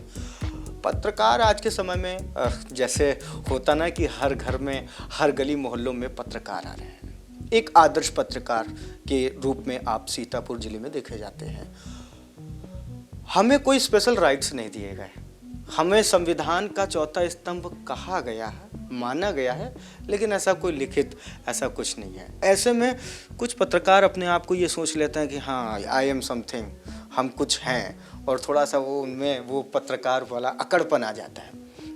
पत्रकार आज के समय में जैसे होता ना कि हर घर में, हर गली मोहल्लों में पत्रकार आ रहे हैं, एक आदर्श पत्रकार के रूप में आप सीतापुर जिले में देखे जाते हैं। हमें कोई स्पेशल राइट्स नहीं दिए गए, हमें संविधान का चौथा स्तंभ कहा गया है, माना गया है, लेकिन ऐसा कोई लिखित ऐसा कुछ नहीं है। ऐसे में कुछ पत्रकार अपने आप को ये सोच लेते हैं कि हाँ, आई एम समथिंग, हम कुछ हैं, और थोड़ा सा वो उनमें वो पत्रकार वाला अकड़पन आ जाता है।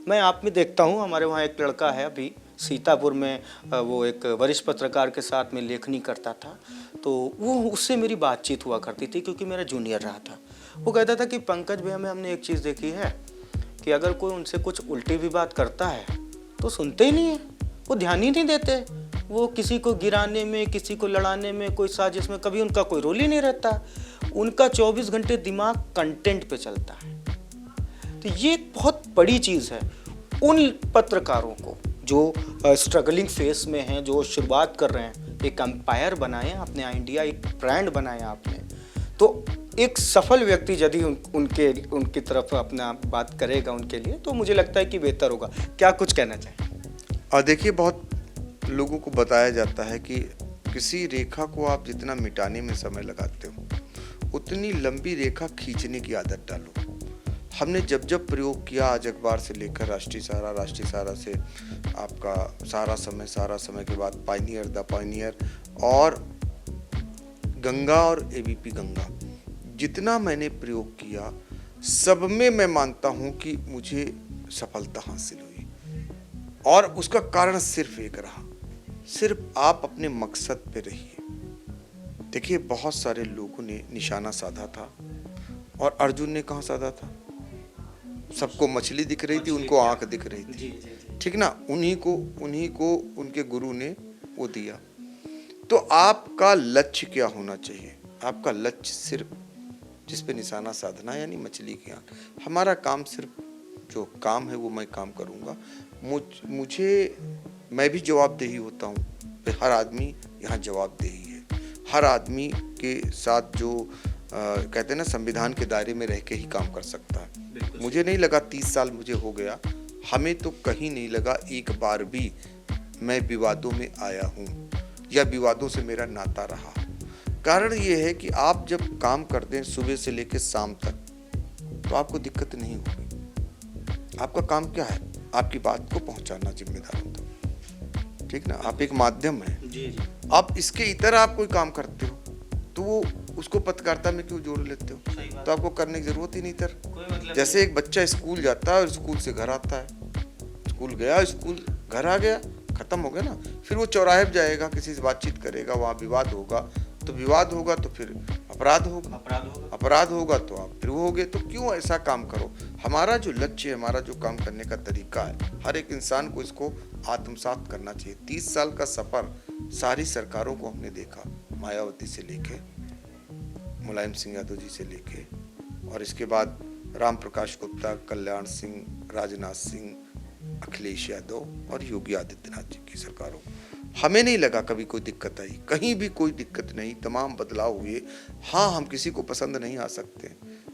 मैं आप में देखता हूँ, हमारे वहाँ एक लड़का है अभी सीतापुर में, वो एक वरिष्ठ पत्रकार के साथ में लेखनी करता था, तो वो उससे मेरी बातचीत हुआ करती थी क्योंकि मेरा जूनियर रहा था। वो कहता था कि पंकज भैया, में हमने एक चीज़ देखी है कि अगर कोई उनसे कुछ उल्टी भी बात करता है तो सुनते ही नहीं है, वो ध्यान ही नहीं देते, वो किसी को गिराने में, किसी को लड़ाने में, कोई साजिश में कभी उनका कोई रोल ही नहीं रहता। उनका 24 घंटे दिमाग कंटेंट पे चलता है। तो ये बहुत बड़ी चीज़ है उन पत्रकारों को जो स्ट्रगलिंग फेस में हैं, जो शुरुआत कर रहे हैं। एक एम्पायर बनाए आपने, इंडिया एक ब्रांड बनाया आपने, तो एक सफल व्यक्ति यदि उनकी तरफ अपना बात करेगा उनके लिए, तो मुझे लगता है कि बेहतर होगा। क्या कुछ कहना चाहिए? देखिए, बहुत लोगों को बताया जाता है कि किसी रेखा को आप जितना मिटाने में समय लगाते हो, उतनी लंबी रेखा खींचने की आदत डालो। हमने जब जब प्रयोग किया, आज अखबार से लेकर राष्ट्रीय सहारा से आपका सारा समय के बाद पायनियर, द पायनियर और गंगा और एबीपी गंगा, जितना मैंने प्रयोग किया, सब में मैं मानता हूं कि मुझे सफलता हासिल हुई। और उसका कारण सिर्फ एक रहा, सिर्फ आप अपने मकसद पे रहिए। देखिए, बहुत सारे लोगों ने निशाना साधा था, और अर्जुन ने कहाँ साधा था? सबको मछली दिख रही थी, उनको आंख दिख रही थी, ठीक ना? उन्हीं को उनके गुरु ने वो दिया। तो आपका लक्ष्य क्या होना चाहिए? आपका लक्ष्य सिर्फ जिस पे निशाना साधना, यानी मछली की आंख। हमारा काम सिर्फ जो काम है वो मैं काम करूँगा। मैं भी जवाबदेही होता हूँ, हर आदमी यहाँ जवाबदेही है। हर आदमी के साथ जो कहते हैं ना, संविधान के दायरे में रह के ही काम कर सकता है। मुझे नहीं लगा 30 साल मुझे हो गया, हमें तो कहीं नहीं लगा एक बार भी मैं विवादों में आया हूँ या विवादों से मेरा नाता रहा। कारण ये है कि आप जब काम करते हैं सुबह से लेकर शाम तक तो आपको दिक्कत नहीं होगी। आपका काम क्या है? आपकी बात को पहुंचाना जिम्मेदारों तक, ठीक ना? आप एक माध्यम है। जी जी। आप इसके इतर आप कोई काम करते हो तो वो उसको पत्रकारिता में क्यों जोड़ लेते हो? तो आपको करने की जरूरत ही नहीं तर। जैसे एक बच्चा स्कूल जाता है और स्कूल से घर आता है, स्कूल गया, स्कूल घर आ गया, खत्म हो गया ना। फिर वो चौराहे पे जाएगा, किसी से बातचीत करेगा, वहाँ विवाद होगा, तो विवाद होगा तो फिर अपराध होगा, अपराध होगा तो आप फिर वो हो गए। तो क्यों ऐसा काम करो? हमारा जो लक्ष्य है, हमारा जो काम करने का तरीका है, हर एक इंसान को इसको आत्मसात करना चाहिए। 30 साल का सफर सारी सरकारों को हमने देखा, मायावती से लेके मुलायम सिंह यादव जी से लेके, और इसके बाद राम प्रकाश गुप्ता, कल्याण सिंह, राजनाथ सिंह, अखिलेश यादव और योगी आदित्यनाथ जी की सरकारों। हमें नहीं लगा कभी कोई दिक्कत आई, कहीं भी कोई दिक्कत नहीं, तमाम बदलाव हुए। हाँ, हम किसी को पसंद नहीं आ सकते,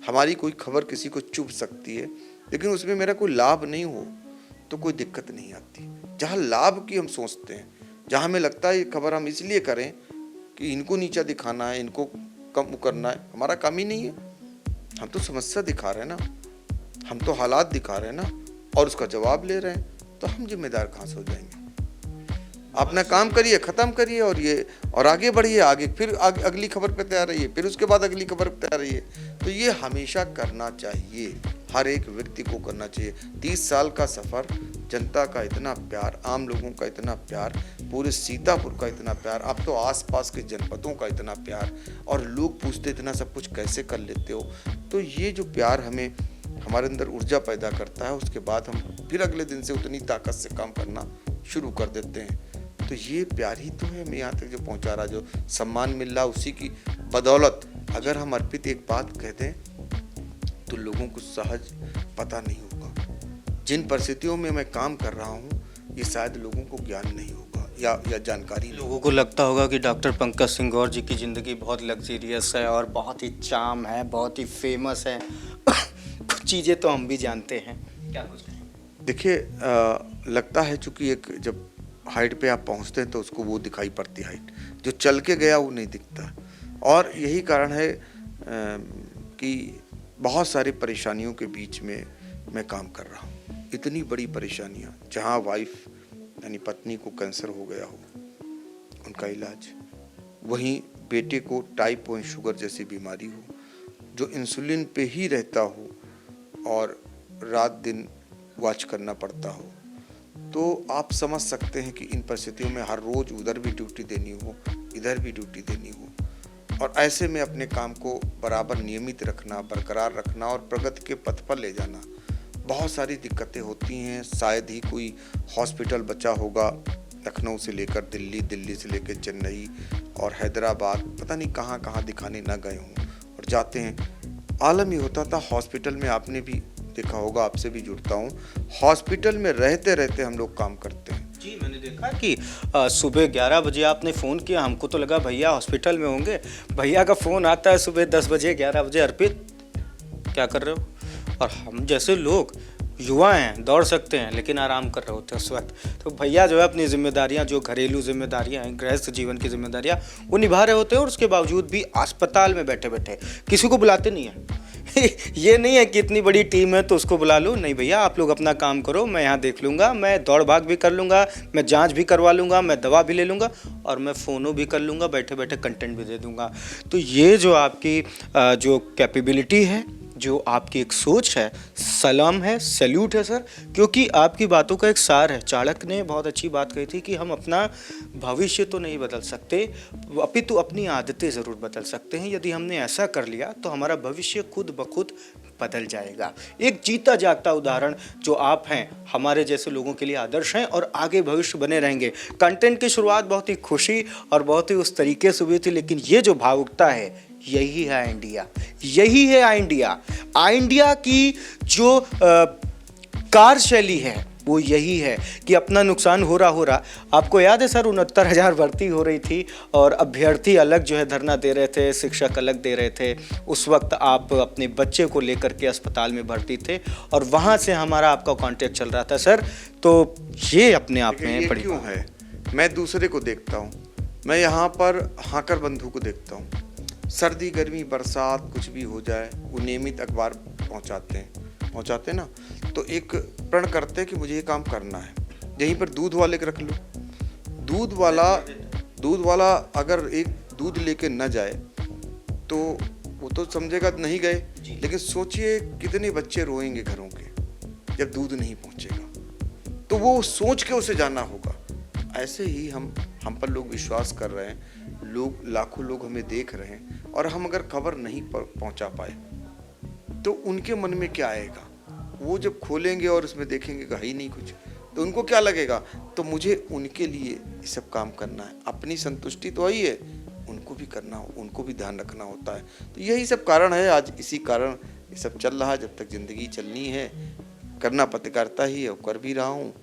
हमारी कोई खबर किसी को चुभ सकती है, लेकिन उसमें मेरा कोई लाभ नहीं हो तो कोई दिक्कत नहीं आती। जहाँ लाभ की हम सोचते हैं, जहाँ हमें लगता है ये खबर हम इसलिए करें कि इनको नीचा दिखाना है, इनको कम करना है, हमारा काम ही नहीं है। हम तो समस्या दिखा रहे हैं ना, हम तो हालात दिखा रहे हैं ना, और उसका जवाब ले रहे हैं, तो हम जिम्मेदार कहाँ से हो जाएंगे? अपना काम करिए, ख़त्म करिए और आगे बढ़िए, आगे फिर अगली खबर पे तैयार रहिए, फिर उसके बाद अगली खबर पे तैयार रहिए। तो ये हमेशा करना चाहिए, हर एक व्यक्ति को करना चाहिए। 30 साल का सफ़र, जनता का इतना प्यार, आम लोगों का इतना प्यार, पूरे सीतापुर का इतना प्यार, अब तो आसपास के जनपदों का इतना प्यार, और लोग पूछते इतना सब कुछ कैसे कर लेते हो। तो ये जो प्यार हमें हमारे अंदर ऊर्जा पैदा करता है, उसके बाद हम फिर अगले दिन से उतनी ताकत से काम करना शुरू कर देते हैं। तो ये प्यार ही तो है हमें यहाँ तक जो पहुँचा रहा, जो सम्मान मिल रहा, उसी की बदौलत अगर हम अर्पित एक बात कह दें तो लोगों को सहज पता नहीं होगा। जिन परिस्थितियों में मैं काम कर रहा हूँ ये शायद लोगों को ज्ञान नहीं होगा या जानकारी। लोगों को लगता होगा कि डॉक्टर पंकज सिंह गौर जी की ज़िंदगी बहुत लग्जरियस है और बहुत ही चार्म है, बहुत ही फेमस है। कुछ चीज़ें तो हम भी जानते हैं, क्या कुछ कहें? देखिए, लगता है चूँकि एक जब हाइट पे आप पहुंचते हैं तो उसको वो दिखाई पड़ती हाइट, जो चल के गया वो नहीं दिखता। और यही कारण है कि बहुत सारी परेशानियों के बीच में मैं काम कर रहा हूँ। इतनी बड़ी परेशानियाँ, जहाँ वाइफ यानी पत्नी को कैंसर हो गया हो, उनका इलाज, वहीं बेटे को टाइप 1 शुगर जैसी बीमारी हो, जो इंसुलिन पे ही रहता हो और रात दिन वॉच करना पड़ता हो, तो आप समझ सकते हैं कि इन परिस्थितियों में हर रोज़ उधर भी ड्यूटी देनी हो, इधर भी ड्यूटी देनी हो, और ऐसे में अपने काम को बराबर नियमित रखना, बरकरार रखना और प्रगति के पथ पर ले जाना, बहुत सारी दिक्कतें होती हैं। शायद ही कोई हॉस्पिटल बचा होगा लखनऊ से लेकर दिल्ली, दिल्ली से लेकर चेन्नई और हैदराबाद, पता नहीं कहाँ कहाँ दिखाने ना गए हों, और जाते हैं। आलम ये होता था हॉस्पिटल में, आपने भी देखा होगा, आपसे भी जुड़ता हूँ, हॉस्पिटल में रहते रहते हम लोग काम करते हैं। जी, मैंने देखा कि सुबह 11 बजे आपने फ़ोन किया, हमको तो लगा भैया हॉस्पिटल में होंगे। भैया का फ़ोन आता है सुबह 10 बजे 11 बजे, अर्पित क्या कर रहे हो? और हम जैसे लोग युवा हैं, दौड़ सकते हैं, लेकिन आराम कर रहे होते हैं उस वक्त। तो भैया जो है अपनी जिम्मेदारियां, जो घरेलू जिम्मेदारियां हैं, गृहस्थ जीवन की जिम्मेदारियां, वो निभा रहे होते हैं, और उसके बावजूद भी अस्पताल में बैठे बैठे किसी को बुलाते नहीं हैं। ये नहीं है कि इतनी बड़ी टीम है तो उसको बुला लो, नहीं भैया आप लोग अपना काम करो, मैं यहाँ देख लूँगा, मैं दौड़ भाग भी कर लूँगा, मैं जांच भी करवा लूँगा, मैं दवा भी ले लूँगा, और मैं फ़ोनो भी कर लूँगा, बैठे बैठे कंटेंट भी दे दूँगा। तो ये जो आपकी जो कैपेबिलिटी है, जो आपकी एक सोच है, सलाम है, सैल्यूट है सर, क्योंकि आपकी बातों का एक सार है। चाणक्य ने बहुत अच्छी बात कही थी कि हम अपना भविष्य तो नहीं बदल सकते, अपितु अपनी आदतें ज़रूर बदल सकते हैं। यदि हमने ऐसा कर लिया तो हमारा भविष्य खुद ब खुद बदल जाएगा। एक जीता जागता उदाहरण जो आप हैं, हमारे जैसे लोगों के लिए आदर्श हैं, और आगे भविष्य बने रहेंगे। कंटेंट की शुरुआत बहुत ही खुशी और बहुत ही उस तरीके से हुई थी, लेकिन ये जो भावुकता है, यही है इंडिया, यही है इंडिया। इंडिया की जो कार्यशैली है वो यही है कि अपना नुकसान हो रहा। आपको याद है सर 69,000 भर्ती हो रही थी और अभ्यर्थी अलग जो है धरना दे रहे थे, शिक्षक अलग दे रहे थे। उस वक्त आप अपने बच्चे को लेकर के अस्पताल में भर्ती थे और वहाँ से हमारा आपका कॉन्टेक्ट चल रहा था सर। तो ये अपने आप में बड़ी क्यों है, मैं दूसरे को देखता हूँ, मैं यहाँ पर हाकर बंधु को देखता हूँ। सर्दी गर्मी बरसात कुछ भी हो जाए वो नियमित अखबार पहुँचाते ना, तो एक प्रण करते हैं कि मुझे ये काम करना है। यहीं पर दूध वाले को रख लो, दूध वाला अगर एक दूध लेके न जाए तो वो तो समझेगा नहीं गए, लेकिन सोचिए कितने बच्चे रोएंगे घरों के जब दूध नहीं पहुंचेगा, तो वो सोच के उसे जाना होगा। ऐसे ही हम पर लोग विश्वास कर रहे हैं, लोग लाखों लोग हमें देख रहे हैं, और हम अगर खबर नहीं पहुंचा पाए तो उनके मन में क्या आएगा? वो जब खोलेंगे और उसमें देखेंगे कि ही नहीं कुछ, तो उनको क्या लगेगा? तो मुझे उनके लिए ये सब काम करना है। अपनी संतुष्टि तो आई है, उनको भी करना हो, उनको भी ध्यान रखना होता है। तो यही सब कारण है, आज इसी कारण ये सब चल रहा है। जब तक ज़िंदगी चलनी है करना पत्रकारिता ही है, और कर भी रहा हूँ।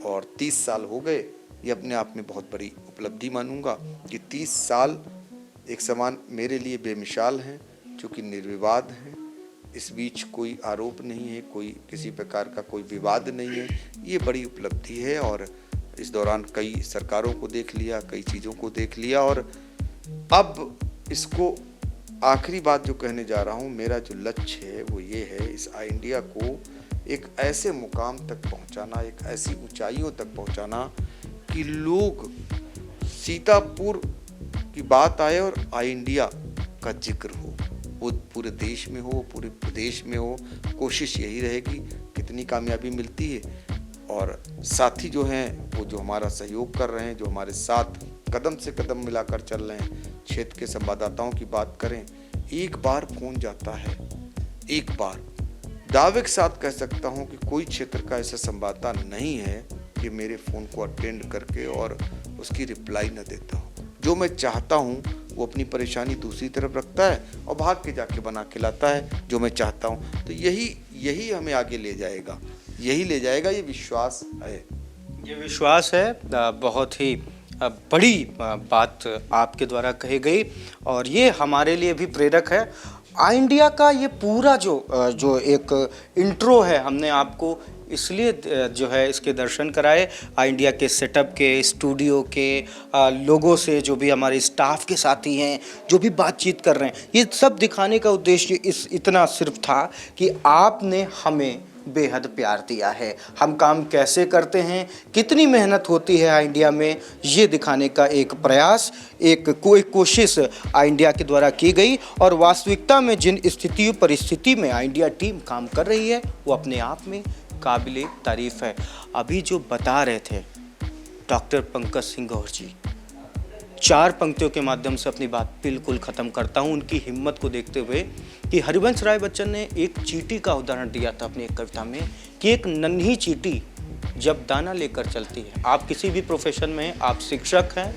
और 30 साल हो गए, ये अपने आप में बहुत बड़ी उपलब्धि मानूंगा कि 30 साल एक समान मेरे लिए बेमिसाल हैं, चूँकि निर्विवाद हैं। इस बीच कोई आरोप नहीं है, कोई किसी प्रकार का कोई विवाद नहीं है, ये बड़ी उपलब्धि है। और इस दौरान कई सरकारों को देख लिया, कई चीज़ों को देख लिया, और अब इसको आखिरी बात जो कहने जा रहा हूँ, मेरा जो लक्ष्य है वो ये है, इस आई इंडिया को एक ऐसे मुकाम तक पहुँचाना, एक ऐसी ऊंचाइयों तक पहुँचाना कि लोग सीतापुर की बात आए और आई इंडिया का जिक्र हो, वो पूरे देश में हो, पूरे प्रदेश में हो। कोशिश यही रहेगी। कितनी कामयाबी मिलती है, और साथी जो हैं वो जो हमारा सहयोग कर रहे हैं, जो हमारे साथ कदम से कदम मिलाकर चल रहे हैं। क्षेत्र के संवाददाताओं की बात करें, एक बार फोन जाता है, एक बार दावे के साथ कह सकता हूं कि कोई क्षेत्र का ऐसा संवाददाता नहीं है कि मेरे फ़ोन को अटेंड करके और उसकी रिप्लाई न देता हो। जो मैं चाहता हूं वो अपनी परेशानी दूसरी तरफ रखता है और भाग के जाके बना के लाता है जो मैं चाहता हूं। तो यही हमें आगे ले जाएगा, ये विश्वास है। ये विश्वास है, बहुत ही बड़ी बात आपके द्वारा कही गई, और ये हमारे लिए भी प्रेरक है। आई इंडिया का ये पूरा जो एक इंट्रो है, हमने आपको इसलिए जो है इसके दर्शन कराए। आई इंडिया के सेटअप के, स्टूडियो के लोगों से, जो भी हमारे स्टाफ के साथी हैं, जो भी बातचीत कर रहे हैं, ये सब दिखाने का उद्देश्य इतना सिर्फ था कि आपने हमें बेहद प्यार दिया है। हम काम कैसे करते हैं, कितनी मेहनत होती है आई इंडिया में, ये दिखाने का एक प्रयास, कोई कोशिश आई इंडिया के द्वारा की गई। और वास्तविकता में जिन स्थितियों परिस्थिति में आई इंडिया टीम काम कर रही है, वो अपने आप में काबिले तारीफ़ है। अभी जो बता रहे थे डॉक्टर पंकज सिंह गौर जी, 4 पंक्तियों के माध्यम से अपनी बात बिल्कुल ख़त्म करता हूँ उनकी हिम्मत को देखते हुए, कि हरिवंश राय बच्चन ने एक चींटी का उदाहरण दिया था अपनी एक कविता में, कि एक नन्ही चींटी जब दाना लेकर चलती है। आप किसी भी प्रोफेशन में हैं, आप शिक्षक हैं,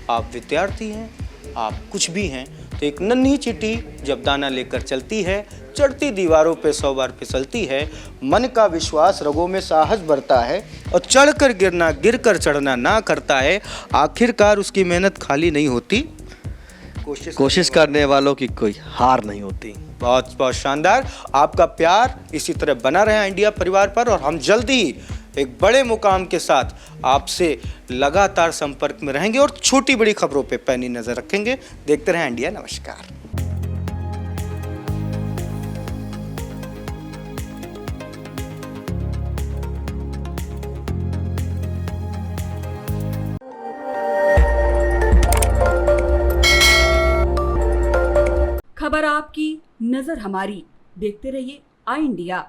आप विद्यार्थी हैं, आप कुछ भी हैं, तो एक नन्ही चींटी जब दाना लेकर चलती है, चढ़ती दीवारों पे 100 बार फिसलती है, मन का विश्वास रगों में साहस भरता है, और चढ़कर गिरना गिरकर चढ़ना ना करता है, आखिरकार उसकी मेहनत खाली नहीं होती, कोशिश करने वालों की कोई हार नहीं होती। बहुत बहुत शानदार। आपका प्यार इसी तरह बना रहे इंडिया परिवार पर, और हम जल्दी ही एक बड़े मुकाम के साथ आपसे लगातार संपर्क में रहेंगे और छोटी बड़ी खबरों पे पैनी नजर रखेंगे। देखते रहें इंडिया। नमस्कार। खबर आपकी, नजर हमारी। देखते रहिए आई इंडिया।